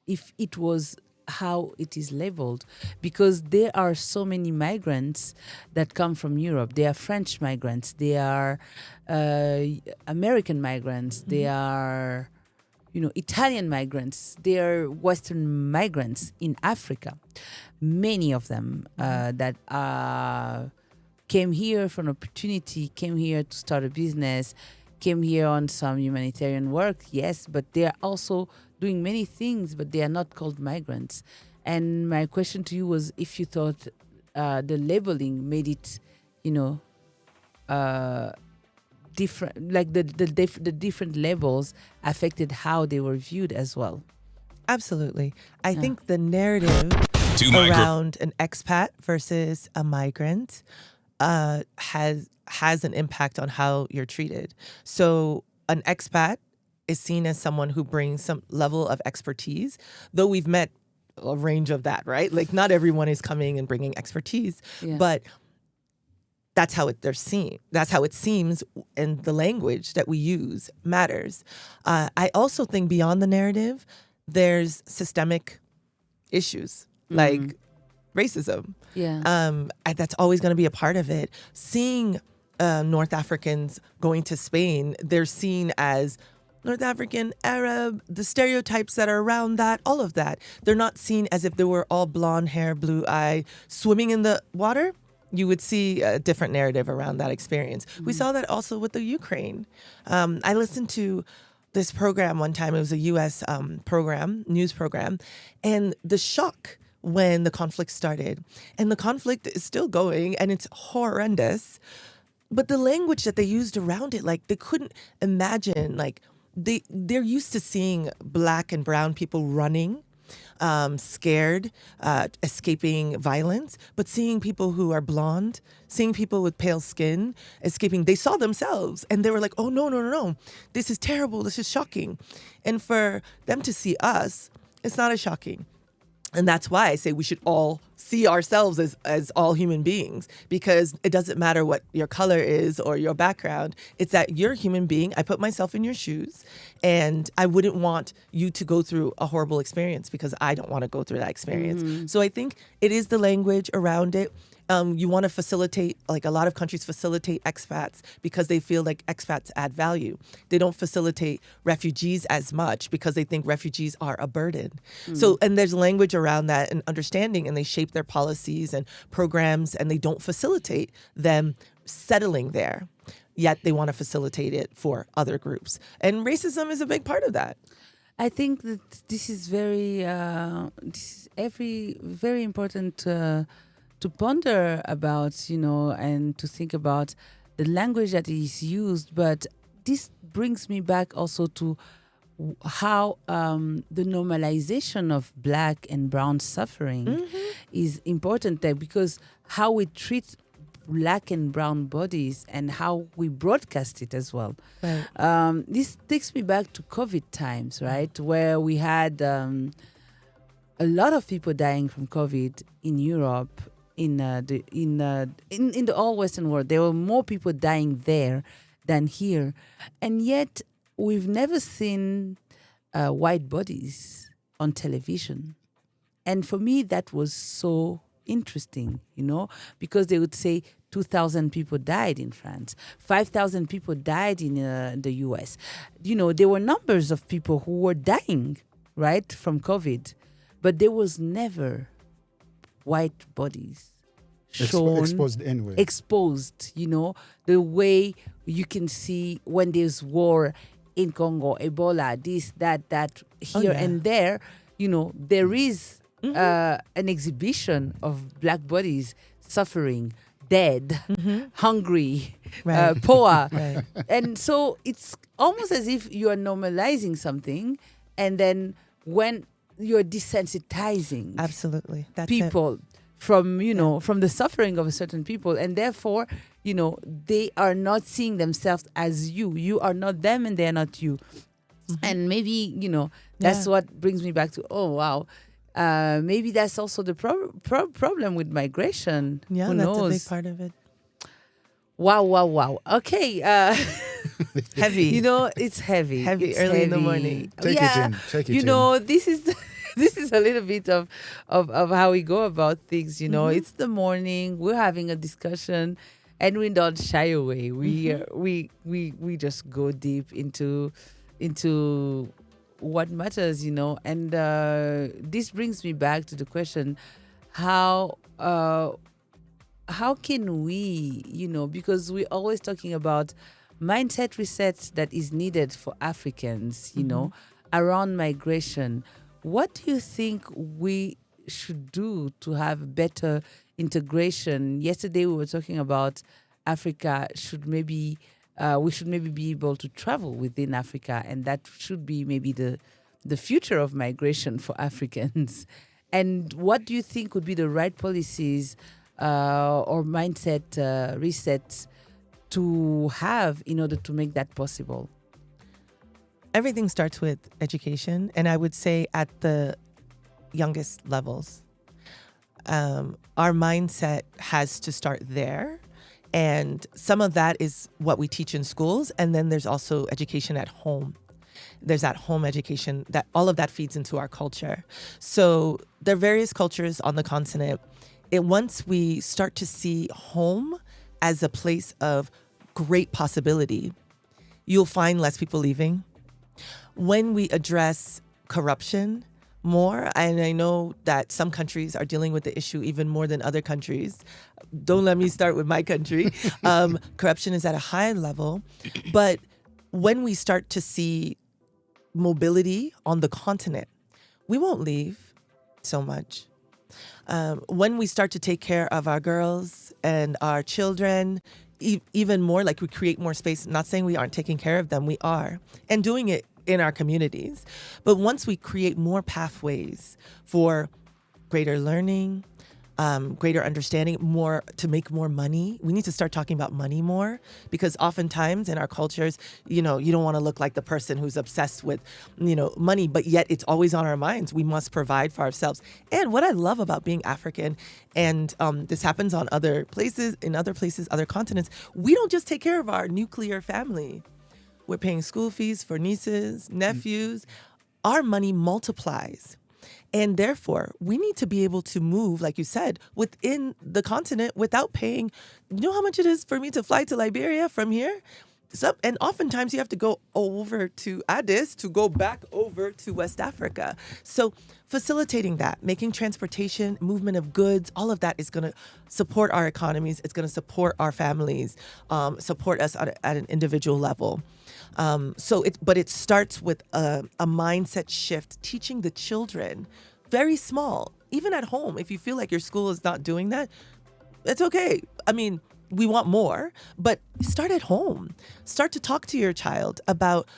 S2: if it was how it is labeled, because there are so many migrants that come from Europe. They are French migrants, they are American migrants, they are Italian migrants, they are Western migrants in Africa. Many of them that came here for an opportunity, came here to start a business, came here on some humanitarian work, yes, but they are also doing many things, but they are not called migrants. And my question to you was if you thought the labeling made it, you know, different. Like the different labels affected how they were viewed as well.
S4: Absolutely. I think the narrative around an expat versus a migrant has an impact on how you're treated. So an expat is seen as someone who brings some level of expertise, though we've met a range of that, right? Like not everyone is coming and bringing expertise, but that's how they're seen. That's how it seems, and the language that we use matters. I also think beyond the narrative, there's systemic issues like racism. That's always going to be a part of it. Seeing North Africans going to Spain, they're seen as North African, Arab, the stereotypes that are around that, all of that. They're not seen as if they were all blonde hair, blue eye, swimming in the water. You would see a different narrative around that experience. We saw that also with the Ukraine. I listened to this program one time. It was a U.S. News program, and the shock when the conflict started. And the conflict is still going, and it's horrendous. But the language that they used around it, like they couldn't imagine, like they're used to seeing Black and brown people running, scared, escaping violence, but seeing people who are blonde, seeing people with pale skin escaping, they saw themselves and they were like, oh, no, this is terrible, this is shocking. And for them to see us, it's not as shocking. And that's why I say we should all see ourselves as all human beings, because it doesn't matter what your color is or your background. It's that you're a human being. I put myself in your shoes, and I wouldn't want you to go through a horrible experience because I don't want to go through that experience. So I think it is the language around it. You want to facilitate, like a lot of countries facilitate expats because they feel like expats add value. They don't facilitate refugees as much because they think refugees are a burden. So, and there's language around that and understanding, and they shape their policies and programs, and they don't facilitate them settling there. Yet they want to facilitate it for other groups. And racism is a big part of that.
S2: I think that this is very important to ponder about, and to think about the language that is used. But this brings me back also to how the normalization of Black and brown suffering is important there, because how we treat Black and brown bodies and how we broadcast it as well.
S4: Right.
S2: This takes me back to COVID times, right, where we had a lot of people dying from COVID in Europe. In the all Western world, there were more people dying there than here, and yet we've never seen white bodies on television. And for me, that was so interesting, because they would say 2,000 people died in France, 5,000 people died in the US. There were numbers of people who were dying, right, from COVID, but there was never white bodies shown,
S3: exposed anyway.
S2: Exposed, the way you can see when there's war in Congo, Ebola, this, that, here and there, there is an exhibition of Black bodies suffering, dead, hungry, poor.
S4: Right.
S2: And so it's almost as if you are normalizing something, and then when you're desensitizing
S4: Absolutely. That's
S2: people from, from the suffering of a certain people, and therefore, they are not seeing themselves as you. You are not them and they're not you. And maybe, that's what brings me back to, oh, wow. Maybe that's also the problem with migration.
S4: Yeah,
S2: Who
S4: that's
S2: knows?
S4: a big part of it.
S2: Wow. Okay.
S4: Heavy.
S2: It's heavy.
S4: Heavy, early in the morning.
S3: Take it in.
S2: This is this is a little bit of how we go about things. It's the morning. We're having a discussion, and we don't shy away. We just go deep into what matters. And this brings me back to the question: how can we, because we're always talking about mindset reset that is needed for Africans, around migration. What do you think we should do to have better integration. Yesterday we were talking about Africa we should maybe be able to travel within Africa, and that should be maybe the future of migration for Africans. And what do you think would be the right policies or mindset resets to have in order to make that possible?
S4: Everything starts with education, and I would say at the youngest levels. Our mindset has to start there. And some of that is what we teach in schools. And then there's also education at home. There's that home education, that all of that feeds into our culture. So there are various cultures on the continent. Once we start to see home as a place of great possibility, you'll find less people leaving. When we address corruption more, and I know that some countries are dealing with the issue even more than other countries. Don't let me start with my country. Corruption is at a high level. But when we start to see mobility on the continent, we won't leave so much. When we start to take care of our girls and our children, even more, like we create more space, not saying we aren't taking care of them, we are, and doing it in our communities. But once we create more pathways for greater learning, greater understanding, more to make more money. We need to start talking about money more, because oftentimes in our cultures, you don't want to look like the person who's obsessed with, money, but yet it's always on our minds. We must provide for ourselves. And what I love about being African, and this happens on other places, other continents, we don't just take care of our nuclear family. We're paying school fees for nieces, nephews. Our money multiplies. And therefore, we need to be able to move, like you said, within the continent without paying. You know how much it is for me to fly to Liberia from here? And oftentimes you have to go over to Addis to go back over to West Africa. So facilitating that, making transportation, movement of goods, all of that is going to support our economies. It's going to support our families, support us at an individual level. But it starts with a mindset shift, teaching the children very small, even at home. If you feel like your school is not doing that, it's okay. I mean, we want more, but start at home. Start to talk to your child about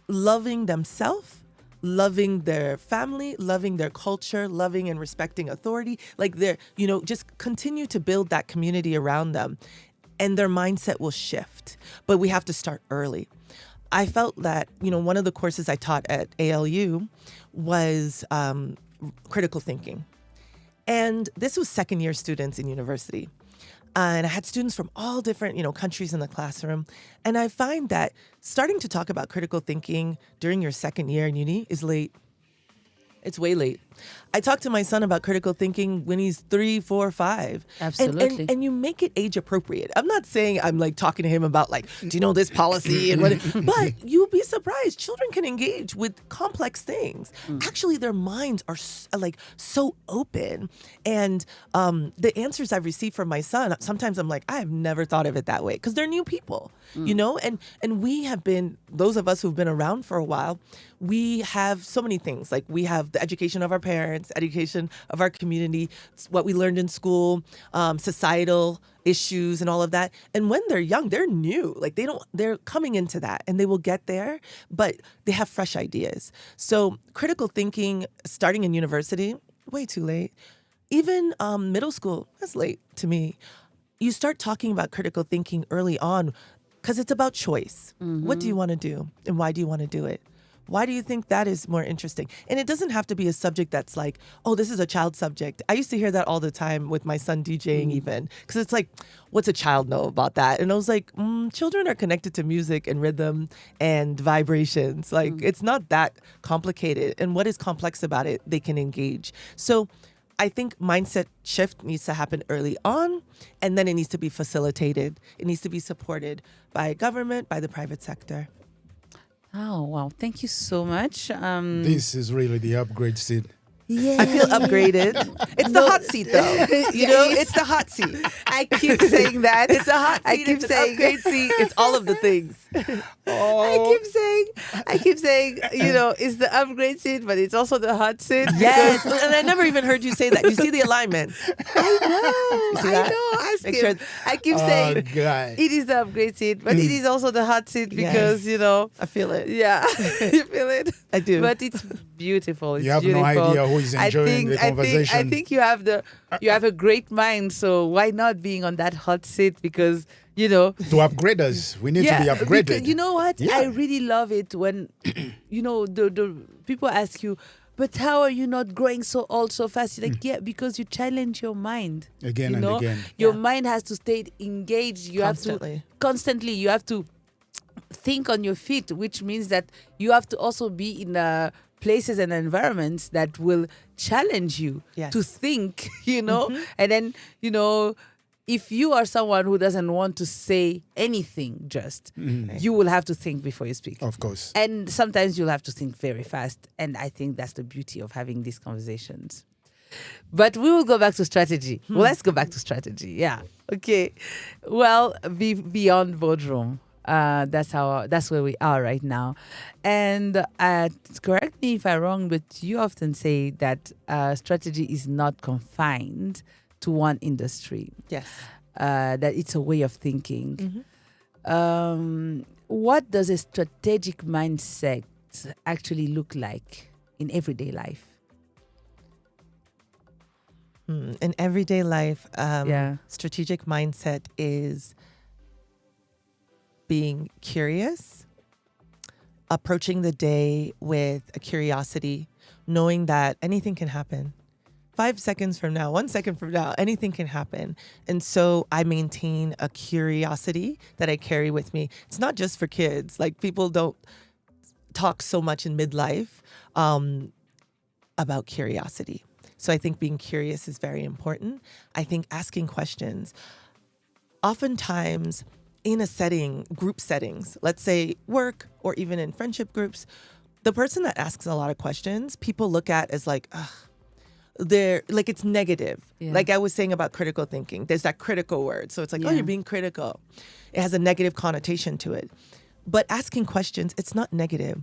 S4: loving themselves, loving their family, loving their culture, loving and respecting authority. Like just continue to build that community around them, and their mindset will shift. But we have to start early. I felt that, one of the courses I taught at ALU was critical thinking. And this was second year students in university. And I had students from all different, countries in the classroom. And I find that starting to talk about critical thinking during your second year in uni is late. It's way late. I talked to my son about critical thinking when he's 3, 4, 5.
S2: Absolutely.
S4: And you make it age appropriate. I'm not saying I'm like talking to him about like, do you know this policy and what? But you'll be surprised. Children can engage with complex things. Actually, their minds are so open. And the answers I've received from my son, sometimes I'm like, I have never thought of it that way, because they're new people, and we have been, those of us who've been around for a while, we have so many things. Like we have the education of our parents, education of our community, what we learned in school, societal issues and all of that. And when they're young, they're new. Like they're coming into that, and they will get there, but they have fresh ideas. So critical thinking, starting in university, way too late. Even middle school, that's late to me. You start talking about critical thinking early on, because it's about choice. What do you want to do, and why do you want to do it? Why do you think that is more interesting? And it doesn't have to be a subject that's like, oh, this is a child subject. I used to hear that all the time with my son DJing even, because it's like, what's a child know about that? And I was like, children are connected to music and rhythm and vibrations. Like, it's not that complicated. And what is complex about it, they can engage. So I think mindset shift needs to happen early on, and then it needs to be facilitated. It needs to be supported by government, by the private sector.
S2: Oh, wow. Thank you so much.
S3: This is really the upgrade, Sid.
S4: I feel upgraded. It's the hot seat, though. You know, it's the hot seat.
S2: I keep saying that.
S4: It's a hot seat.
S2: I keep
S4: it's
S2: saying
S4: an upgrade seat. It's all of the things.
S2: I keep saying, you know, it's the upgrade seat, but it's also the hot seat.
S4: Yes, and I never even heard you say that. You see the alignment.
S2: I
S4: see that?
S2: know. Ask
S4: Make
S2: him.
S4: sure-
S2: I keep saying
S3: guy.
S2: it is the upgrade seat, but it is also the hot seat because,
S4: Yes.
S2: you know,
S4: I feel it.
S2: yeah, you feel it.
S4: I do.
S2: But it's beautiful. It's
S3: You have no
S2: beautiful.
S3: idea who is enjoying the conversation.
S2: I think you have a great mind. So why not being on that hot seat? Because you know.
S3: To upgrade us, we need to be upgraded.
S2: Because you know what?
S3: Yeah.
S2: I really love it when, you know, the people ask you, but how are you not growing so old so fast? You're like, yeah, because you challenge your mind.
S3: Again
S2: you
S3: and
S2: know?
S3: again.
S2: Your
S4: Yeah.
S2: mind has to stay engaged. You
S4: Constantly.
S2: have to constantly. You have to think on your feet, which means that you have to also be in places and environments that will challenge you
S4: Yes.
S2: to think. You know, and then you know. If you are someone who doesn't want to say anything, you will have to think before you speak.
S3: Of course.
S2: And sometimes you'll have to think very fast. And I think that's the beauty of having these conversations. But we will go back to strategy. Well, let's go back to strategy. Yeah. Okay. Well, beyond boardroom. That's where we are right now. And correct me if I'm wrong, but you often say that strategy is not confined to one industry.
S4: Yes.
S2: That it's a way of thinking. What does a strategic mindset actually look like in everyday life?
S4: In everyday life,
S2: Yeah.
S4: strategic mindset is being curious, approaching the day with a curiosity, knowing that anything can happen. 5 seconds from now, 1 second from now, anything can happen. And so I maintain a curiosity that I carry with me. It's not just for kids. Like, people don't talk so much in midlife about curiosity. So I think being curious is very important. I think asking questions. Oftentimes in a setting, group settings, let's say work or even in friendship groups, the person that asks a lot of questions, people look at as like, ugh, they're like, it's negative.
S2: Yeah.
S4: Like I was saying about critical thinking, there's that critical word. So it's like, oh,
S2: Yeah.
S4: you're being critical. It has a negative connotation to it. But asking questions, it's not negative.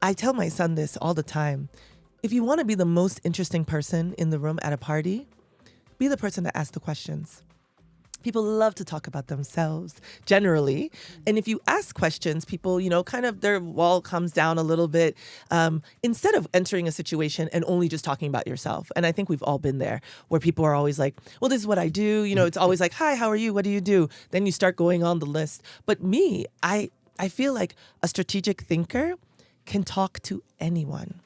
S4: I tell my son this all the time. If you want to be the most interesting person in the room at a party, be the person that asks the questions. People love to talk about themselves generally. And if you ask questions, people, you know, kind of their wall comes down a little bit instead of entering a situation and only just talking about yourself. And I think we've all been there where people are always like, well, this is what I do. You know, it's always like, hi, how are you? What do you do? Then you start going on the list. But me, I feel like a strategic thinker can talk to anyone.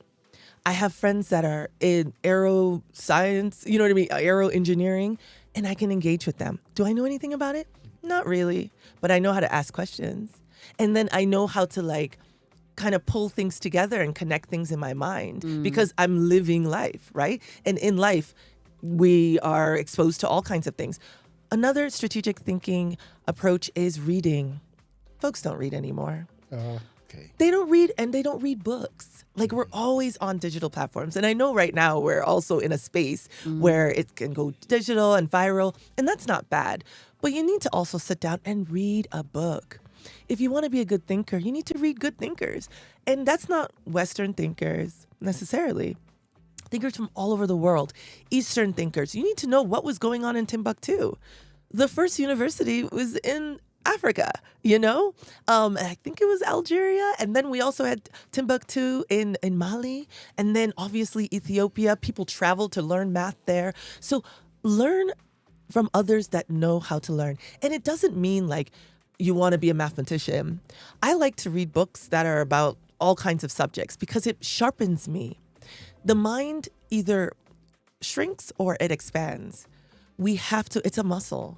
S4: I have friends that are in aero science, you know what I mean, aero engineering, and I can engage with them. Do I know anything about it? Not really, but I know how to ask questions. And then I know how to like kind of pull things together and connect things in my mind because I'm living life, right? And in life, we are exposed to all kinds of things. Another strategic thinking approach is reading. Folks don't read anymore.
S3: Okay.
S4: They don't read, and they don't read books. Like, we're always on digital platforms. And I know right now we're also in a space where it can go digital and viral, and that's not bad. But you need to also sit down and read a book. If you want to be a good thinker, you need to read good thinkers. And that's not Western thinkers necessarily. Thinkers from all over the world, Eastern thinkers. You need to know what was going on in Timbuktu. The first university was in Africa, you know? I think it was Algeria. And then we also had Timbuktu in Mali. And then obviously Ethiopia. People traveled to learn math there. So learn from others that know how to learn. And it doesn't mean like you want to be a mathematician. I like to read books that are about all kinds of subjects because it sharpens me. The mind either shrinks or it expands. We have to, it's a muscle.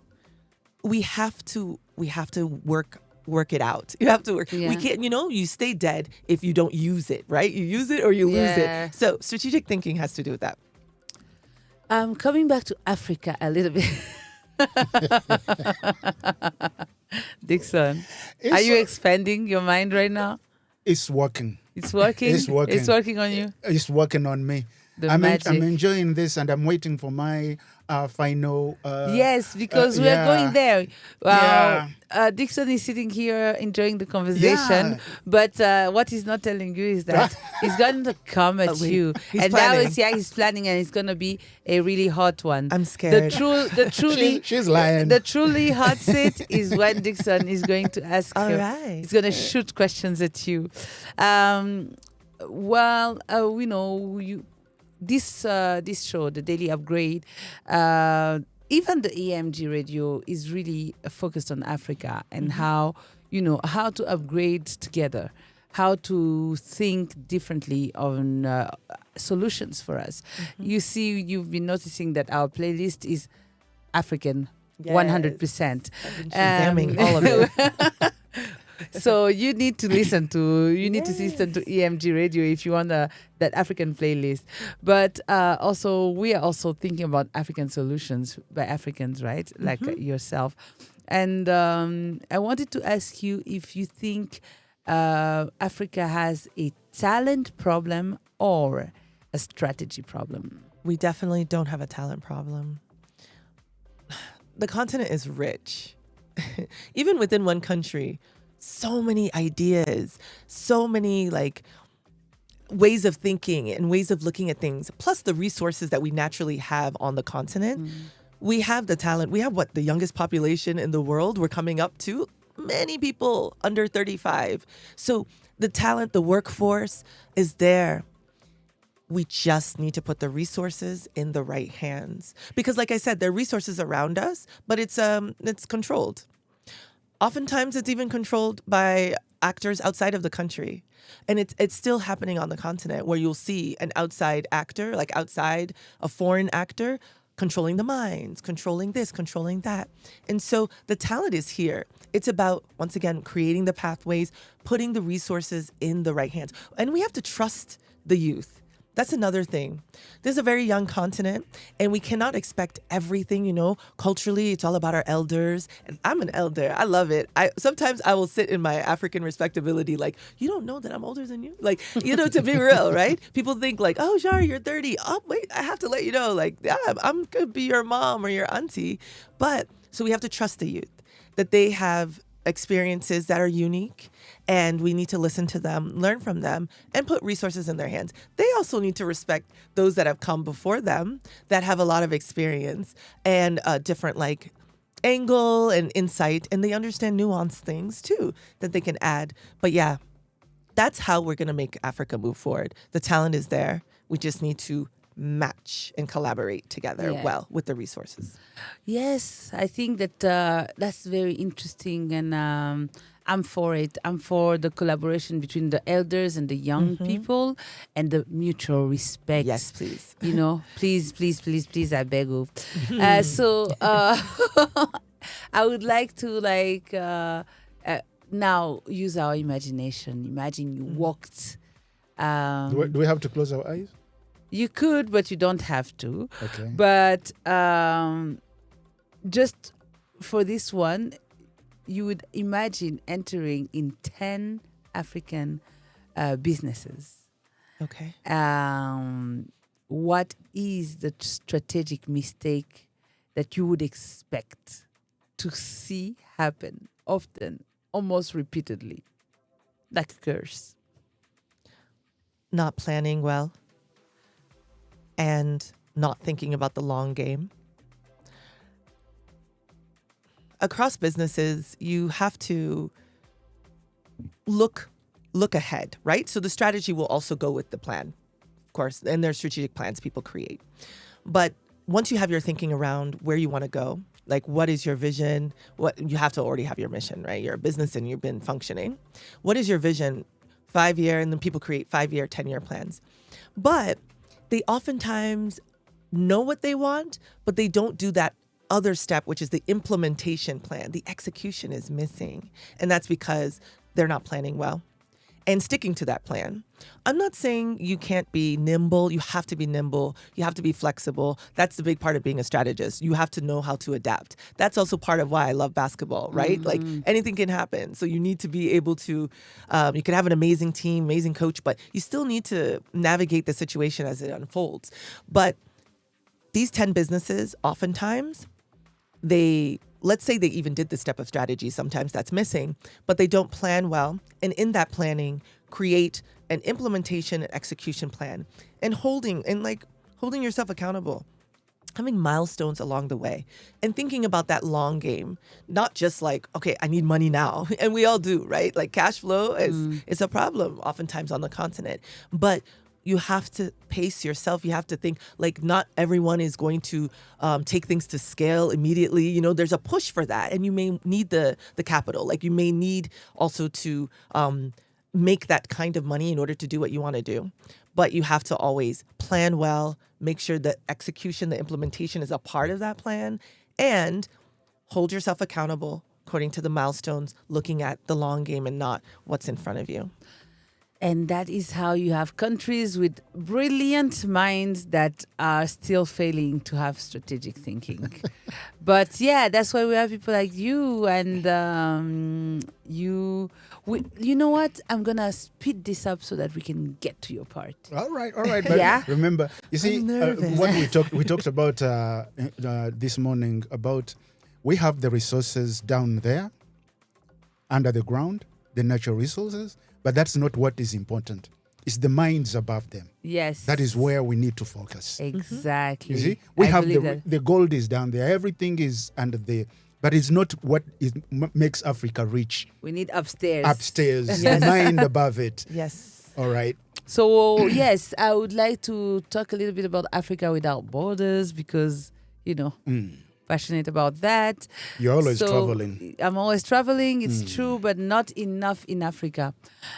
S4: We have to work it out. You have to work.
S2: Yeah.
S4: We can't, you stay dead if you don't use it, right? You use it or you lose
S2: Yeah.
S4: it. So strategic thinking has to do with that.
S2: Coming back to Africa a little bit. Dixon, are you expanding your mind right now?
S3: It's working.
S2: It's working?
S3: It's working.
S2: It's working on you?
S3: It's working on me.
S2: the
S3: I'm
S2: magic.
S3: enjoying this, and I'm waiting for my final.
S2: Yes, because we're
S3: yeah.
S2: going there.
S3: Yeah.
S2: Dixon is sitting here enjoying the conversation,
S3: Yeah.
S2: but what he's not telling you is that he's going to come at
S4: wait.
S2: you,
S4: He's
S2: and
S4: planning.
S2: he's planning, and it's going to be a really hot one.
S4: I'm scared.
S2: The truly,
S3: She's lying.
S2: The truly hot seat is when Dixon is going to ask
S4: All
S2: you.
S4: right.
S2: He's going to shoot questions at you. We know you. This show, the Daily Upgrade, even the EAMG radio is really focused on Africa and how to upgrade together, how to think differently on solutions for us. You see, you've been noticing that our playlist is African, 100%.
S4: I've been shazamming all of it.
S2: So you need to listen to EMG radio if you want that African playlist. But we are also thinking about African solutions by Africans, right? Like yourself. And I wanted to ask you if you think Africa has a talent problem or a strategy problem.
S4: We definitely don't have a talent problem. The continent is rich. Even within one country, so many ideas, so many ways of thinking and ways of looking at things, plus the resources that we naturally have on the continent. We have the talent. We have the youngest population in the world. We're coming up to many people under 35. So the talent, the workforce is there. We just need to put the resources in the right hands. Because like I said, there are resources around us, but it's controlled. Oftentimes, it's even controlled by actors outside of the country. And it's still happening on the continent where you'll see an outside actor, a foreign actor, controlling the minds, controlling this, controlling that. And so the talent is here. It's about, once again, creating the pathways, putting the resources in the right hands. And we have to trust the youth. That's another thing. This is a very young continent, and we cannot expect everything, culturally. It's all about our elders. And I'm an elder. I love it. Sometimes I will sit in my African respectability, you don't know that I'm older than you? To be real, right? People think oh, Shara, you're 30. Oh, wait, I have to let you know, I'm going to be your mom or your auntie. But, so we have to trust the youth, that they have experiences that are unique, and we need to listen to them, learn from them, and put resources in their hands. They also need to respect those that have come before them that have a lot of experience and a different angle and insight, and they understand nuanced things too that they can add. But yeah, that's how we're going to make Africa move forward. The talent is there. We just need to match and collaborate together well with the resources.
S2: Yes, I think that that's very interesting, and I'm for it. I'm for the collaboration between the elders and the young people, and the mutual respect.
S4: Yes, please.
S2: Please, I beg you. So I would like to now use our imagination. Imagine you walked.
S3: Do we have to close our eyes?
S2: You could, but you don't have to.
S3: Okay.
S2: But just for this one, you would imagine entering in 10 African businesses.
S4: Okay.
S2: What is the strategic mistake that you would expect to see happen often, almost repeatedly, like a curse?
S4: Not planning well. And not thinking about the long game. Across businesses, you have to look ahead, right? So the strategy will also go with the plan, of course, and there's strategic plans people create. But once you have your thinking around where you want to go, what is your vision? What you have to already have your mission, right? You're a business and you've been functioning. What is your vision? 5-year, and then people create 5-year, 10-year plans. But they oftentimes know what they want, but they don't do that other step, which is the implementation plan. The execution is missing. And that's because they're not planning well. and sticking to that plan. I'm not saying you can't be nimble. You have to be nimble. You have to be flexible. That's the big part of being a strategist. You have to know how to adapt. That's also part of why I love basketball, right? Like anything can happen. So you need to be able to, you can have an amazing team, amazing coach, but you still need to navigate the situation as it unfolds. But these 10 businesses, oftentimes, let's say they even did this step of strategy, sometimes that's missing, but they don't plan well. And in that planning, create an implementation and execution plan and holding yourself accountable, having milestones along the way and thinking about that long game, not just like, okay, I need money now. And we all do, right? Like cash flow is a problem oftentimes on the continent, but you have to pace yourself. You have to think like not everyone is going to take things to scale immediately. You know, there's a push for that, and you may need the capital. Like you may need also to make that kind of money in order to do what you want to do. But you have to always plan well, make sure that execution, the implementation is a part of that plan, and hold yourself accountable according to the milestones, looking at the long game and not what's in front of you.
S2: And that is how you have countries with brilliant minds that are still failing to have strategic thinking. But yeah, that's why we have people like you and you know what? I'm going to speed this up so that we can get to your part.
S3: All right. But
S2: Yeah.
S3: remember, you see,
S4: I'm nervous.
S3: what we talked about this morning about we have the resources down there, under the ground, the natural resources. But that's not what is important. It's the minds above them.
S2: Yes.
S3: That is where we need to focus.
S2: Exactly.
S3: You see, we
S2: I
S3: have
S2: believe that.
S3: the gold is down there. Everything is under there. But it's not what makes Africa rich.
S2: We need upstairs.
S3: Upstairs, the mind above it.
S4: Yes.
S3: All right.
S2: So, yes, I would like to talk a little bit about Africa without borders because, passionate about that.
S3: You're always
S2: So,
S3: traveling.
S2: I'm always traveling. It's true, but not enough in Africa.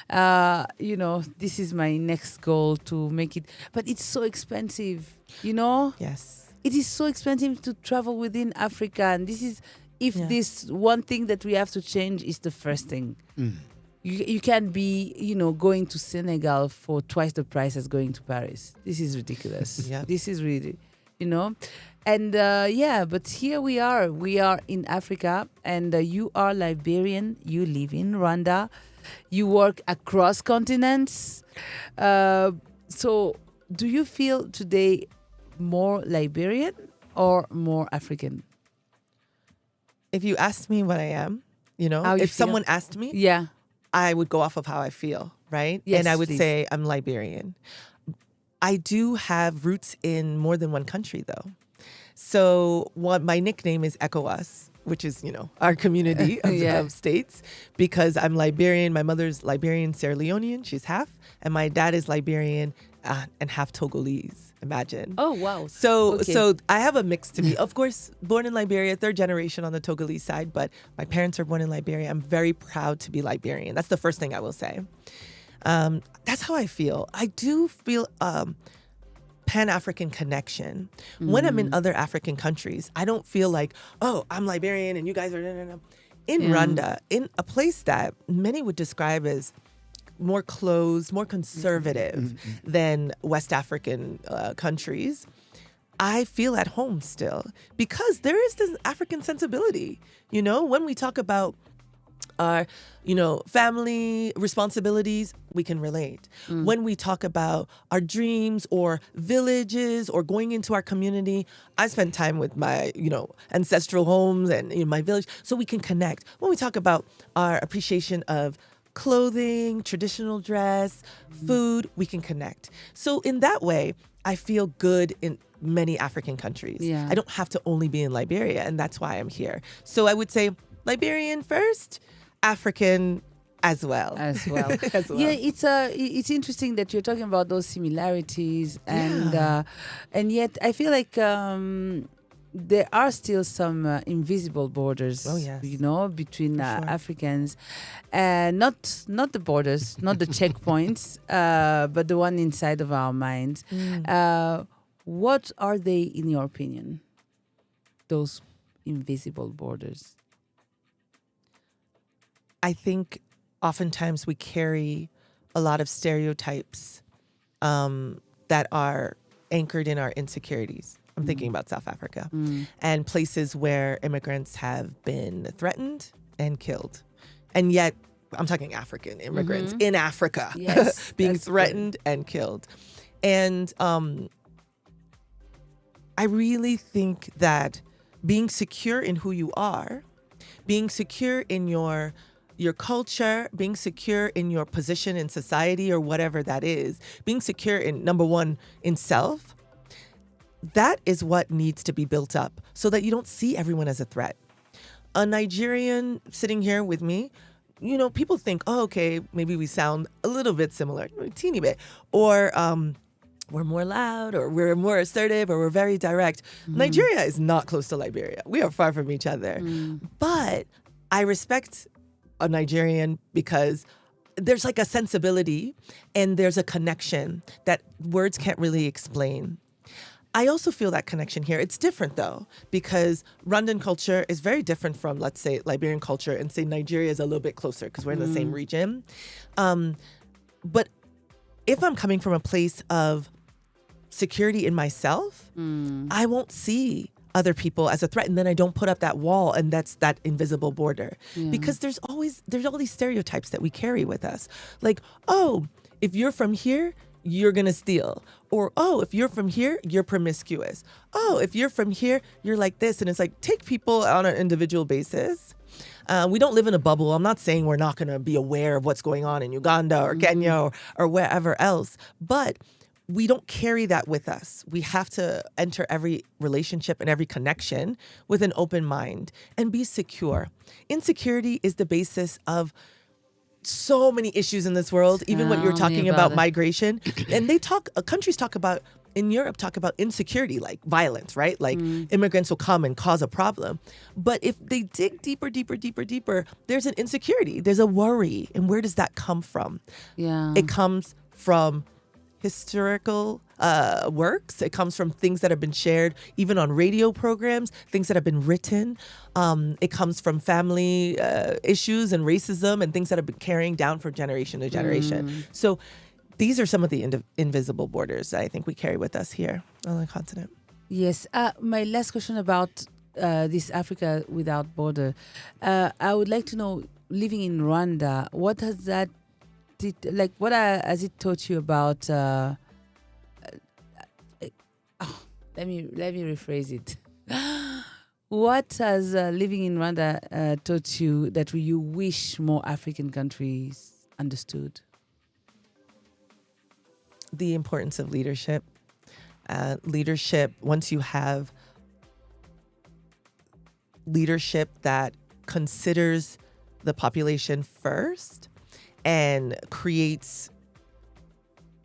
S2: This is my next goal to make it. But it's so expensive,
S4: Yes.
S2: It is so expensive to travel within Africa. And this is, if
S4: Yeah.
S2: this one thing that we have to change is the first thing. You can't be, going to Senegal for twice the price as going to Paris. This is ridiculous.
S4: Yeah.
S2: This is really, And but here we are. We are in Africa, and you are Liberian. You live in Rwanda. You work across continents. So, do you feel today more Liberian or more African?
S4: If you asked me what I am,
S2: How you
S4: if
S2: feel?
S4: someone asked me,
S2: Yeah.
S4: I would go off of how I feel, right?
S2: Yes,
S4: and I would
S2: please.
S4: say I'm Liberian. I do have roots in more than one country, though. So my nickname is ECOWAS, which is, our community
S2: Yeah.
S4: of states, because I'm Liberian. My mother's Liberian, Sierra Leonean. She's half. And my dad is Liberian and half Togolese. Imagine.
S2: Oh, wow.
S4: So
S2: Okay.
S4: so I have a mix to me. Of course, born in Liberia, third generation on the Togolese side, but my parents are born in Liberia. I'm very proud to be Liberian. That's the first thing I will say. That's how I feel. I do feel Pan-African connection. When I'm in other African countries, I don't feel like, oh, I'm Liberian and you guys are... No. In Rwanda, in a place that many would describe as more closed, more conservative than West African countries, I feel at home still because there is this African sensibility. When we talk about our, family responsibilities, we can relate. When we talk about our dreams or villages or going into our community, I spend time with my, ancestral homes and my village, so we can connect. When we talk about our appreciation of clothing, traditional dress, food, we can connect. So in that way, I feel good in many African countries.
S2: Yeah.
S4: I don't have to only be in Liberia, and that's why I'm here. So I would say Liberian first, African as well.
S2: As well.
S4: As well.
S2: Yeah, it's interesting that you're talking about those similarities, and yet I feel like there are still some invisible borders.
S4: Oh, yes.
S2: Between
S4: For sure.
S2: Africans, not the borders, not the checkpoints, but the one inside of our minds. What are they, in your opinion? Those invisible borders.
S4: I think oftentimes we carry a lot of stereotypes that are anchored in our insecurities. I'm thinking about South Africa and places where immigrants have been threatened and killed. And yet, I'm talking African immigrants in Africa
S2: Yes,
S4: being
S2: that's
S4: threatened and killed. And I really think that being secure in who you are, being secure in your culture, being secure in your position in society or whatever that is, being secure in, number one, in self, that is what needs to be built up so that you don't see everyone as a threat. A Nigerian sitting here with me, you know, people think, oh, okay, maybe we sound a little bit similar, a teeny bit, or we're more loud, or we're more assertive, or we're very direct. Nigeria is not close to Liberia. We are far from each other. But I respect a Nigerian because there's like a sensibility and there's a connection that words can't really explain. I also feel that connection here. It's different though, because Rwandan culture is very different from, let's say, Liberian culture, and say Nigeria is a little bit closer because we're in the same region. But if I'm coming from a place of security in myself, I won't see other people as a threat, and then I don't put up that wall, and that's that invisible border. Because there's all these stereotypes that we carry with us. Like, oh, if you're from here, you're gonna steal. Or, oh, if you're from here, you're promiscuous. Oh, if you're from here, you're like this. And it's like, take people on an individual basis. We don't live in a bubble. I'm not saying we're not gonna be aware of what's going on in Uganda or Kenya or wherever else, but we don't carry that with us. We have to enter every relationship and every connection with an open mind and be secure. Insecurity is the basis of so many issues in this world, even what you're talking about migration. And countries talk about, in Europe, talk about insecurity, like violence, right? Like immigrants will come and cause a problem. But if they dig deeper, there's an insecurity, there's a worry. And where does that come from? It comes from historical works. It comes from things that have been shared even on radio programs, things that have been written. It comes from family issues and racism and things that have been carrying down from generation to generation. So these are some of the invisible borders that I think we carry with us here on the continent.
S2: Yes. My last question about this Africa without border. I would like to know, living in Rwanda, what has that what has it taught you about? Let me rephrase it. What has living in Rwanda taught you that you wish more African countries understood?
S4: The importance of leadership. Leadership, once you have leadership that considers the population first and creates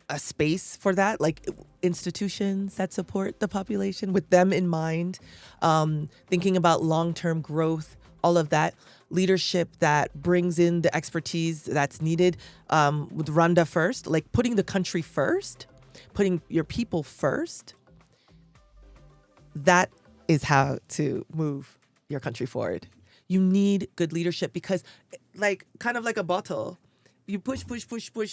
S4: a space for that, like institutions that support the population with them in mind, thinking about long-term growth, all of that. Leadership that brings in the expertise that's needed with Rwanda first, like putting the country first, putting your people first. That is how to move your country forward. You need good leadership because, like, kind of like a bottle, you push,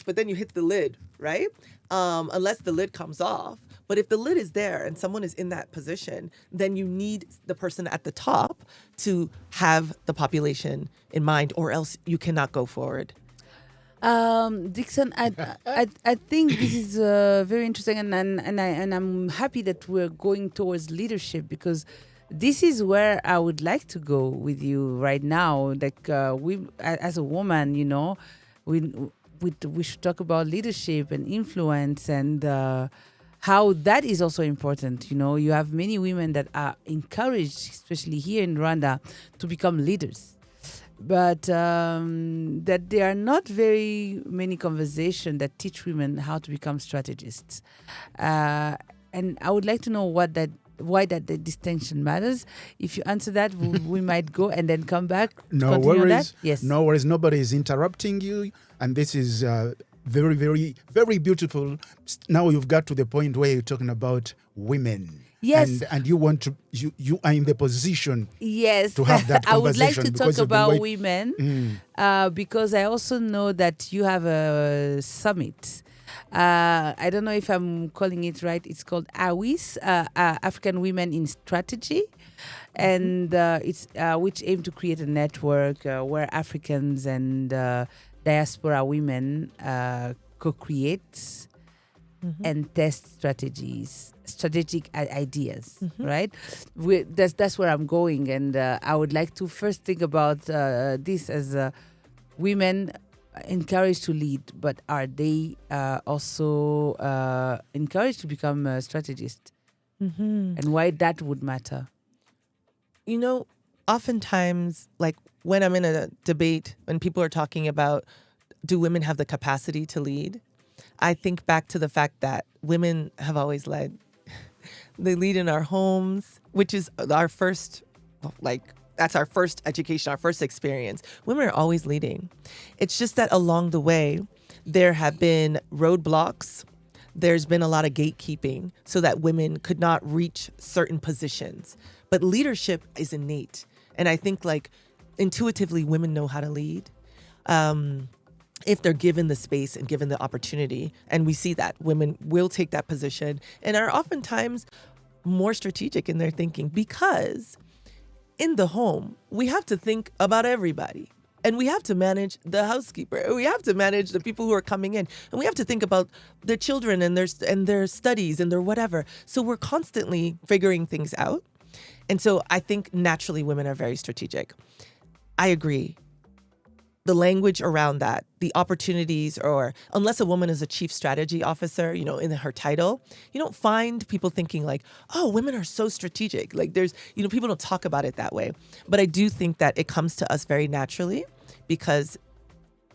S4: but then you hit the lid, right? Unless the lid comes off. But if the lid is there and someone is in that position, then you need the person at the top to have the population in mind, or else you cannot go forward.
S2: Dixon, I think this is very interesting, and I'm happy that we're going towards leadership, because this is where I would like to go with you right now. Like we, as a woman, you know, we should talk about leadership and influence and how that is also important. You know, you have many women that are encouraged, especially here in Rwanda, to become leaders. But that there are not very many conversations that teach women how to become strategists. And I would like to know why that the distinction matters. If you answer that, we might go and then come back.
S3: No
S2: continue
S3: worries.
S2: on that. Yes.
S3: No worries. Nobody is interrupting you. And this is Very, very, very beautiful. Now you've got to the point where you're talking about women.
S2: Yes.
S3: And you want to, you are in the position
S2: Yes,
S3: to have that
S2: I would like
S3: conversation
S2: to
S3: because
S2: talk
S3: you've been
S2: about
S3: wait-
S2: women because I also know that you have a summit. I don't know if I'm calling it right. It's called AWIS, African Women in Strategy, and it's which aim to create a network where Africans and diaspora women co-create and test strategic ideas, right? That's where I'm going, and I would like to first think about this as women encouraged to lead, but are they also encouraged to become a strategist? And why that would matter?
S4: You know, oftentimes, like when I'm in a debate, when people are talking about do women have the capacity to lead, I think back to the fact that women have always led. They lead in our homes, which is our first, that's our first education, our first experience. Women are always leading. It's just that along the way, there have been roadblocks. There's been a lot of gatekeeping so that women could not reach certain positions. But leadership is innate. And I think intuitively women know how to lead. If they're given the space and given the opportunity. And we see that women will take that position and are oftentimes more strategic in their thinking, because in the home, we have to think about everybody. And we have to manage the housekeeper. We have to manage the people who are coming in. And we have to think about their children and their studies and their whatever. So we're constantly figuring things out. And so I think naturally women are very strategic. I agree. The language around that, the opportunities, or unless a woman is a chief strategy officer, in her title, you don't find people thinking oh, women are so strategic. There's, people don't talk about it that way. But I do think that it comes to us very naturally because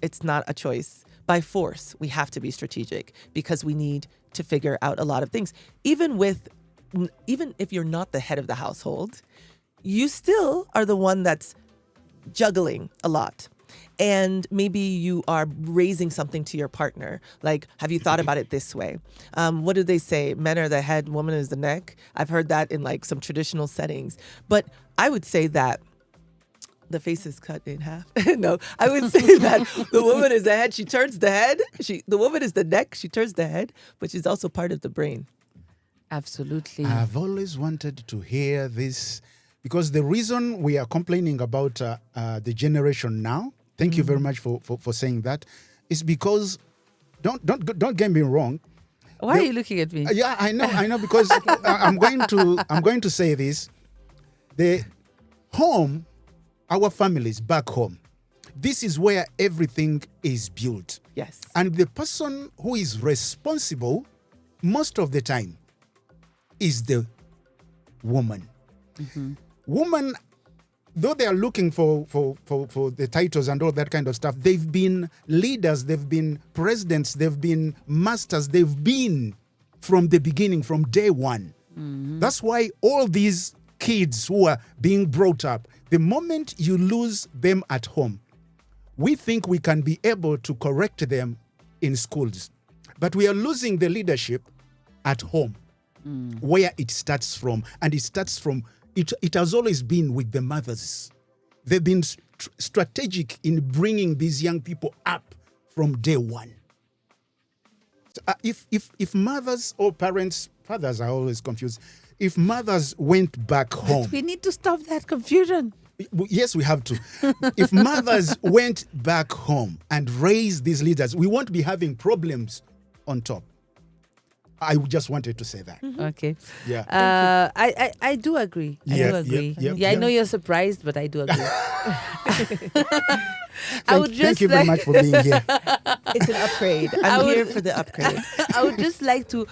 S4: it's not a choice. By force, we have to be strategic because we need to figure out a lot of things. Even if you're not the head of the household, you still are the one that's juggling a lot. And maybe you are raising something to your partner. Have you thought about it this way? What do they say? Men are the head, woman is the neck. I've heard that in some traditional settings. But I would say that the face is cut in half. No, I would say that the woman is the head. She turns the head. The woman is the neck. She turns the head, but she's also part of the brain.
S2: Absolutely.
S3: I've always wanted to hear this because the reason we are complaining about the generation now, thank you very much for saying that, is because don't get me wrong.
S2: Why are you looking at me?
S3: Yeah, I know because I'm going to say this. The home, our families back home, this is where everything is built.
S4: Yes.
S3: And the person who is responsible most of the time is the woman. Woman, though they are looking for the titles and all that kind of stuff, they've been leaders, they've been presidents, they've been masters, they've been from the beginning, from day one. That's why all these kids who are being brought up, the moment you lose them at home, we think we can be able to correct them in schools. But we are losing the leadership at home, where it starts from. And it starts from, it has always been with the mothers. They've been strategic in bringing these young people up from day one. So, if mothers or parents, fathers are always confused. If mothers went back home,
S2: We need to stop that confusion.
S3: yes, we have to. If mothers went back home and raised these leaders, we won't be having problems on top. I just wanted to say that.
S2: Okay.
S3: Yeah.
S2: I do agree. I do agree. I know you're surprised, but I do agree.
S3: Thank you very much for being here.
S4: It's an upgrade. I'm here for the upgrade.
S2: I would just like to.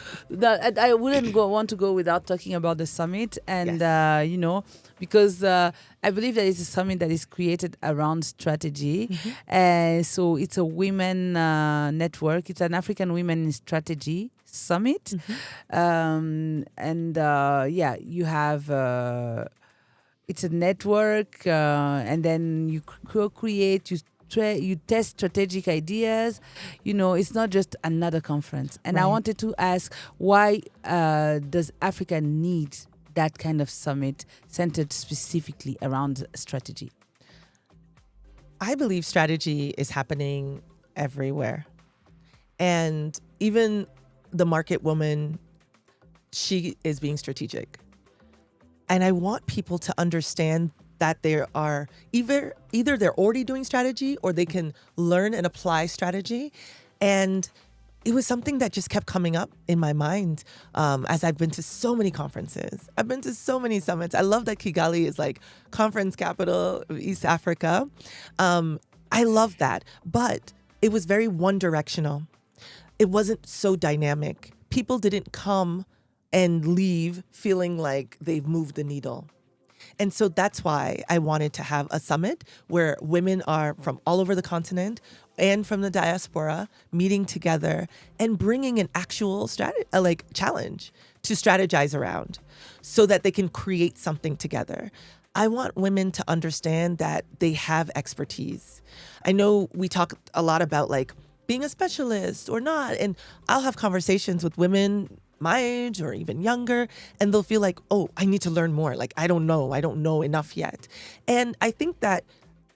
S2: I wouldn't want to go without talking about the summit, and because I believe that it's a summit that is created around strategy. So it's a women network. It's an African Women in Strategy Summit, you have. It's a network, and then you co-create, you you test strategic ideas. It's not just another conference. And I
S4: Right.
S2: wanted to ask, why does Africa need that kind of summit centered specifically around strategy?
S4: I believe strategy is happening everywhere. And even the market woman, she is being strategic. And I want people to understand that there are either they're already doing strategy or they can learn and apply strategy. And it was something that just kept coming up in my mind as I've been to so many conferences. I've been to so many summits. I love that Kigali is like conference capital of East Africa. I love that. But it was very one directional. It wasn't so dynamic. People didn't come and leave feeling like they've moved the needle. And so that's why I wanted to have a summit where women are from all over the continent and from the diaspora meeting together and bringing an actual challenge to strategize around so that they can create something together. I want women to understand that they have expertise. I know we talk a lot about like being a specialist or not, and I'll have conversations with women my age or even younger, and they'll feel like, oh, I need to learn more. Like, I don't know enough yet. And I think that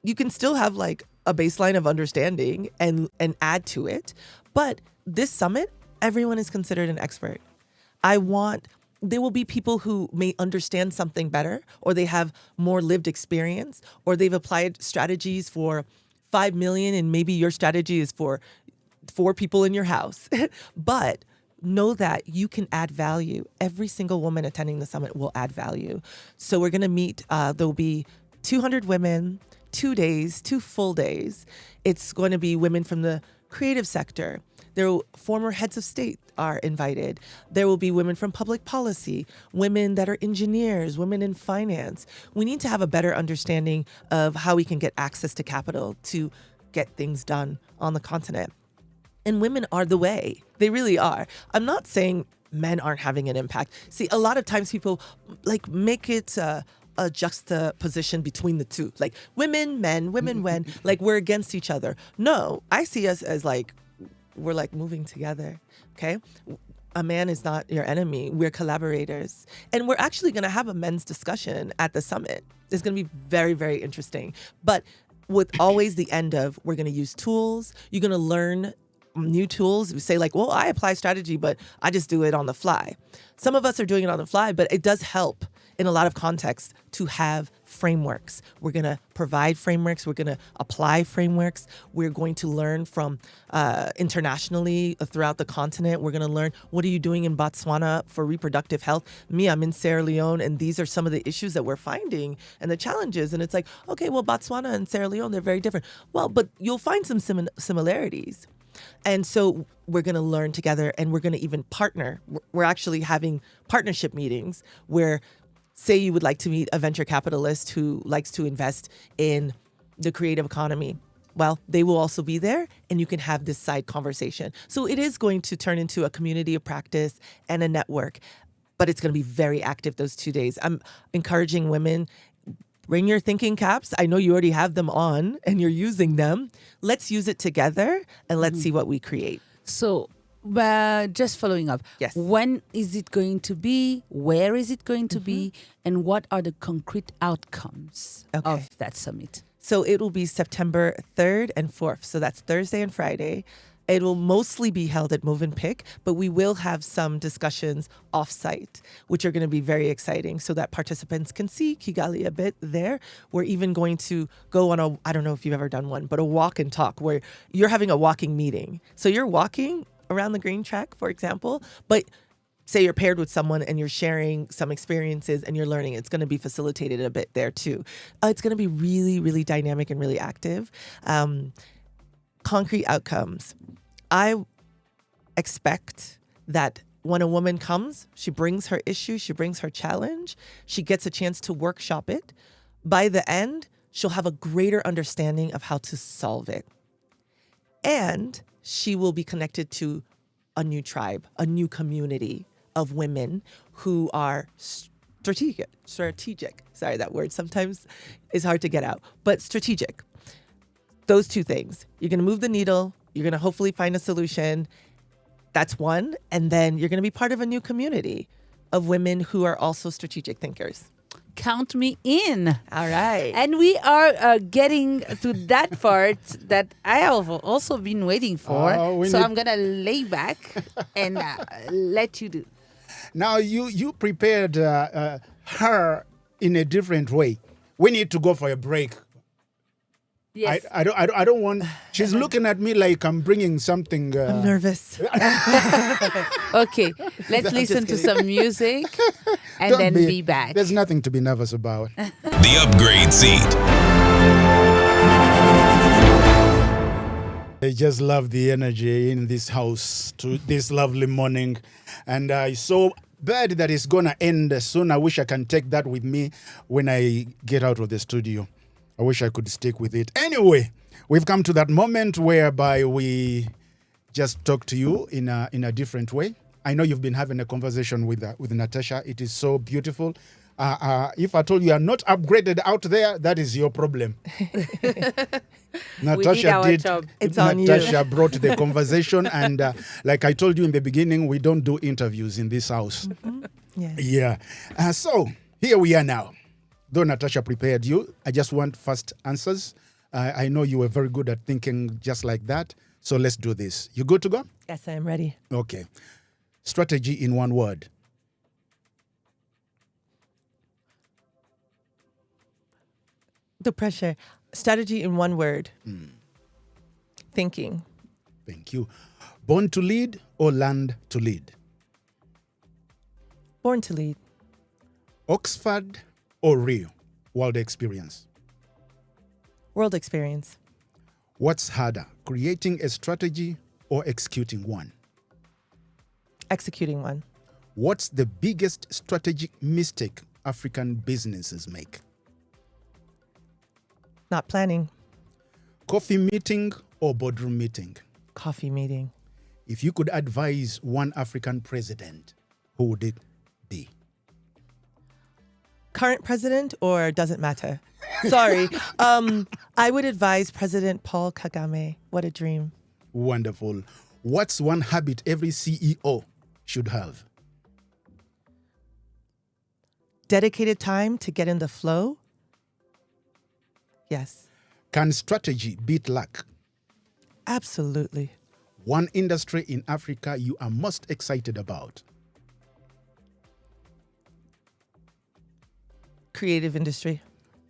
S4: you can still have like a baseline of understanding and add to it. But this summit, everyone is considered an expert. There will be people who may understand something better, or they have more lived experience, or they've applied strategies for 5 million and maybe your strategy is for 4 people in your house. But know that you can add value. Every single woman attending the summit will add value. So we're going to meet, there'll be 200 women, 2 days, 2 full days. It's going to be women from the creative sector. Former heads of state are invited. There will be women from public policy, women that are engineers, women in finance. We need to have a better understanding of how we can get access to capital to get things done on the continent. And women are the way. They really are. I'm not saying men aren't having an impact. See, a lot of times people like make it a juxtaposition between the two. Like women, men, women, men, like we're against each other. No, I see us as like, we're like moving together, okay? A man is not your enemy. We're collaborators. And we're actually going to have a men's discussion at the summit. It's going to be very, very interesting. But with always the end of, we're going to use tools. You're going to learn new tools. We say like, well, I apply strategy, but I just do it on the fly. Some of us are doing it on the fly, but it does help in a lot of contexts to have frameworks. We're going to provide frameworks. We're going to apply frameworks. We're going to learn from internationally throughout the continent. We're going to learn, what are you doing in Botswana for reproductive health? Me, I'm in Sierra Leone, and these are some of the issues that we're finding and the challenges. And it's like, okay, well, Botswana and Sierra Leone, they're very different. Well, but you'll find some similarities. And so we're going to learn together, and we're going to even partner. We're actually having partnership meetings where, say you would like to meet a venture capitalist who likes to invest in the creative economy. Well, they will also be there, and you can have this side conversation. So it is going to turn into a community of practice and a network, but it's going to be very active those 2 days. I'm encouraging women, bring your thinking caps. I know you already have them on and you're using them. Let's use it together and let's see what we create.
S2: So, just following up.
S4: Yes.
S2: When is it going to be? Where is it going to be? And what are the concrete outcomes of that summit?
S4: So it will be September 3rd and 4th. So that's Thursday and Friday. It will mostly be held at Movenpick, but we will have some discussions off-site, which are going to be very exciting so that participants can see Kigali a bit there. We're even going to go on I don't know if you've ever done one, but a walk and talk where you're having a walking meeting. So you're walking around the green track, for example, but say you're paired with someone and you're sharing some experiences and you're learning. It's going to be facilitated a bit there too. It's going to be really, really dynamic and really active. Concrete outcomes. I expect that when a woman comes, she brings her issue, she brings her challenge, she gets a chance to workshop it. By the end, she'll have a greater understanding of how to solve it. And she will be connected to a new tribe, a new community of women who are strategic. Sorry, that word sometimes is hard to get out, but strategic. those two things. You're going to move the needle. You're going to hopefully find a solution. That's one. And then you're going to be part of a new community of women who are also strategic thinkers.
S2: Count me in.
S4: All right.
S2: And we are getting to that part that I have also been waiting for. So I'm going to lay back and let you do.
S3: Now, you prepared her in a different way. We need to go for a break.
S2: Yes.
S3: I don't want. She's looking at me like I'm bringing something.
S4: I'm nervous.
S2: Okay, let's listen to some music and
S3: Don't
S2: then be back.
S3: There's nothing to be nervous about.
S1: The upgrade seat.
S3: I just love the energy in this house to this lovely morning. And I so bad that it's going to end soon. I wish I can take that with me when I get out of the studio. I wish I could stick with it. Anyway, we've come to that moment whereby we just talk to you in a different way. I know you've been having a conversation with Natacha. It is so beautiful. If I told you are not upgraded out there, that is your problem. Natacha
S2: our job.
S4: It's on you.
S3: Natacha brought the conversation, and like I told you in the beginning, we don't do interviews in this house.
S4: Yes.
S3: Yeah. So here we are now. Though Natacha prepared you, I just want fast answers. I know you were very good at thinking just like that. So let's do this. You good to go?
S4: Yes, I am ready.
S3: Okay. Strategy in one word.
S4: The pressure. Strategy in one word. Thinking.
S3: Thank you. Born to lead or land to lead?
S4: Born to lead.
S3: Oxford or Rio? World experience.
S4: World experience.
S3: What's harder, creating a strategy or executing one?
S4: Executing one.
S3: What's the biggest strategic mistake African businesses make?
S4: Not planning.
S3: Coffee meeting or boardroom meeting?
S4: Coffee meeting.
S3: If you could advise one African president, who would it be?
S4: Current president or doesn't matter? Sorry. I would advise President Paul Kagame. What a dream.
S3: Wonderful. What's one habit every CEO should have?
S4: Dedicated time to get in the flow. Yes.
S3: Can strategy beat luck?
S4: Absolutely.
S3: One industry in Africa you are most excited about?
S4: Creative industry.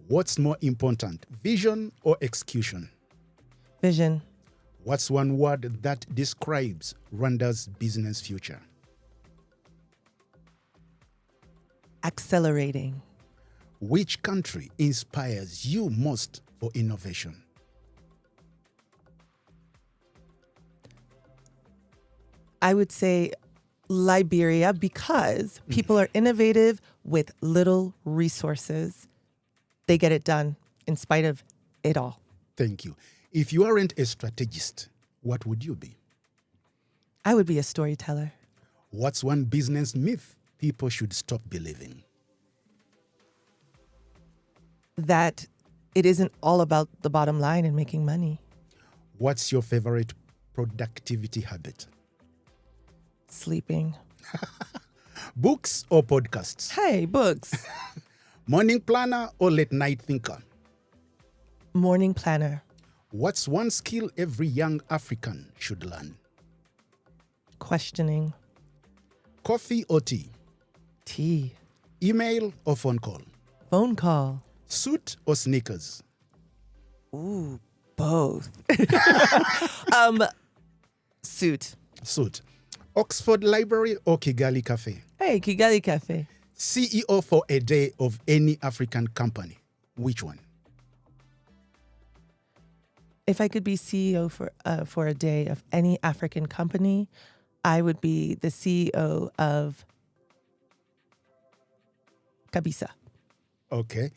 S3: What's more important, vision or execution?
S4: Vision.
S3: What's one word that describes Rwanda's business future?
S4: Accelerating.
S3: Which country inspires you most for innovation?
S4: I would say Liberia, because people are innovative with little resources. They get it done in spite of it all.
S3: Thank you. If you aren't a strategist, what would you be?
S4: I would be a storyteller.
S3: What's one business myth people should stop believing?
S4: That it isn't all about the bottom line and making money.
S3: What's your favorite productivity habit?
S4: Sleeping.
S3: Books or podcasts?
S4: Hey, books.
S3: Morning planner or late night thinker?
S4: Morning planner.
S3: What's one skill every young African should learn?
S4: Questioning.
S3: Coffee or tea?
S4: Tea.
S3: Email or phone call?
S4: Phone call.
S3: Suit or sneakers?
S4: Ooh, both. Suit.
S3: Suit. Oxford Library or Kigali Cafe?
S4: Hey, Kigali Cafe.
S3: CEO for a day of any African company. Which one?
S4: If I could be CEO for a day of any African company, I would be the CEO of Kabisa.
S3: Okay.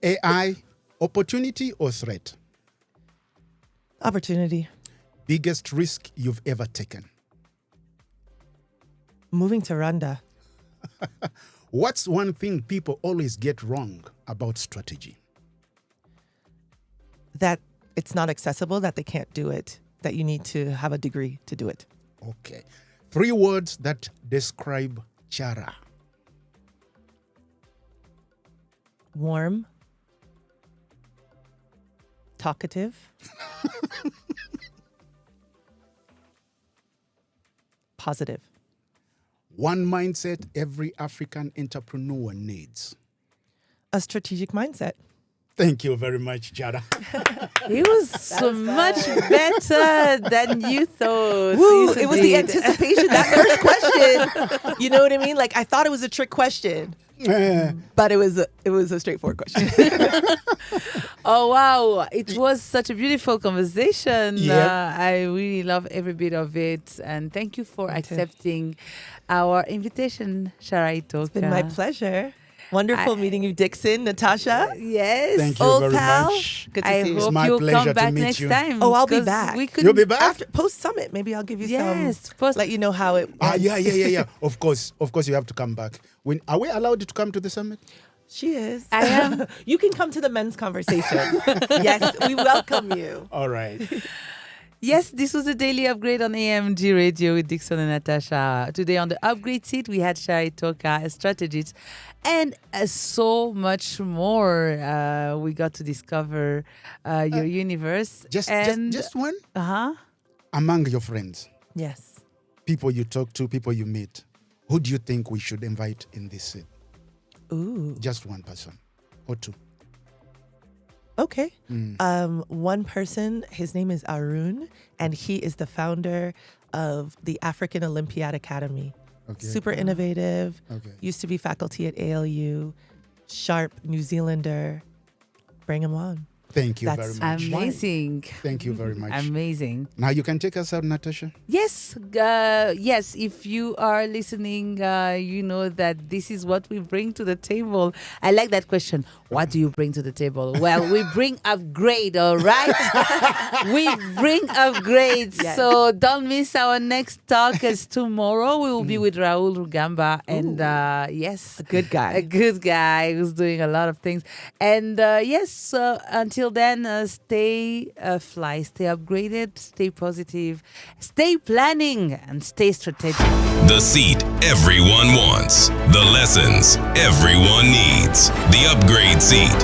S3: AI, opportunity or threat?
S4: Opportunity.
S3: Biggest risk you've ever taken?
S4: Moving to Rwanda.
S3: What's one thing people always get wrong about strategy?
S4: That it's not accessible, that they can't do it, that you need to have a degree to do it.
S3: Okay. 3 words that describe Chara.
S4: Warm, talkative, positive.
S3: One mindset every African entrepreneur needs.
S4: A strategic mindset.
S3: Thank you very much, Chara.
S2: It was so much better than you thought.
S4: Woo,
S2: Yes,
S4: it was the
S2: indeed.
S4: anticipation, that first question. You know what I mean? Like, I thought it was a trick question, but it was a straightforward question.
S2: Oh wow, it was such a beautiful conversation.
S3: Yep.
S2: I really love every bit of it, and thank you for
S4: Me too.
S2: accepting our invitation, Shara Itoka.
S4: It's been my pleasure. Wonderful meeting you, Dixon, Natacha.
S2: Yes,
S3: Thank you
S2: old
S3: very
S2: pal.
S3: much.
S4: Good to
S2: I
S4: see you.
S2: hope
S3: my
S2: you'll
S3: pleasure
S2: come
S3: to
S2: back
S3: meet
S2: next
S3: you.
S2: time.
S4: Oh, I'll be
S2: 'cause
S4: back.
S2: We could
S3: You'll be back?
S4: After post summit, maybe I'll give you
S2: Yes,
S4: some.
S2: post-
S4: Let you know how it.
S3: Yeah. Of course, you have to come back. Are we allowed to come to the summit?
S4: She is.
S2: I am.
S4: You can come to the men's conversation. Yes, we welcome you.
S3: All right.
S2: Yes, this was a daily upgrade on EAMG Radio with Dixon and Natacha. Today on the upgrade seat, we had Shara Itoka, a strategist, and so much more. We got to discover your universe.
S3: Just one.
S2: Uh-huh.
S3: Among your friends,
S4: Yes.
S3: people you talk to, people you meet, who do you think we should invite in this seat?
S4: Ooh.
S3: Just one person or 2.
S4: Okay. One person, his name is Arun, and he is the founder of the African Olympiad Academy.
S3: Okay.
S4: Super innovative.
S3: Okay.
S4: Used to be faculty at ALU. Sharp New Zealander. Bring him on.
S3: Thank you
S4: That's
S3: very much.
S2: Amazing.
S3: Thank you very much.
S2: Amazing.
S3: Now you can take us out, Natasha.
S2: Yes, yes. If you are listening, you know that this is what we bring to the table. I like that question. What do you bring to the table? Well, we bring upgrade, all right? We bring upgrades.
S4: Yes.
S2: So don't miss our next talk, as tomorrow we will be with Raul Rugamba. And yes,
S4: A good guy.
S2: a good guy who's doing a lot of things. And yes, until then, stay fly, stay upgraded, stay positive, stay planning, and stay strategic.
S1: The seat everyone wants. The lessons everyone needs. The upgrade seat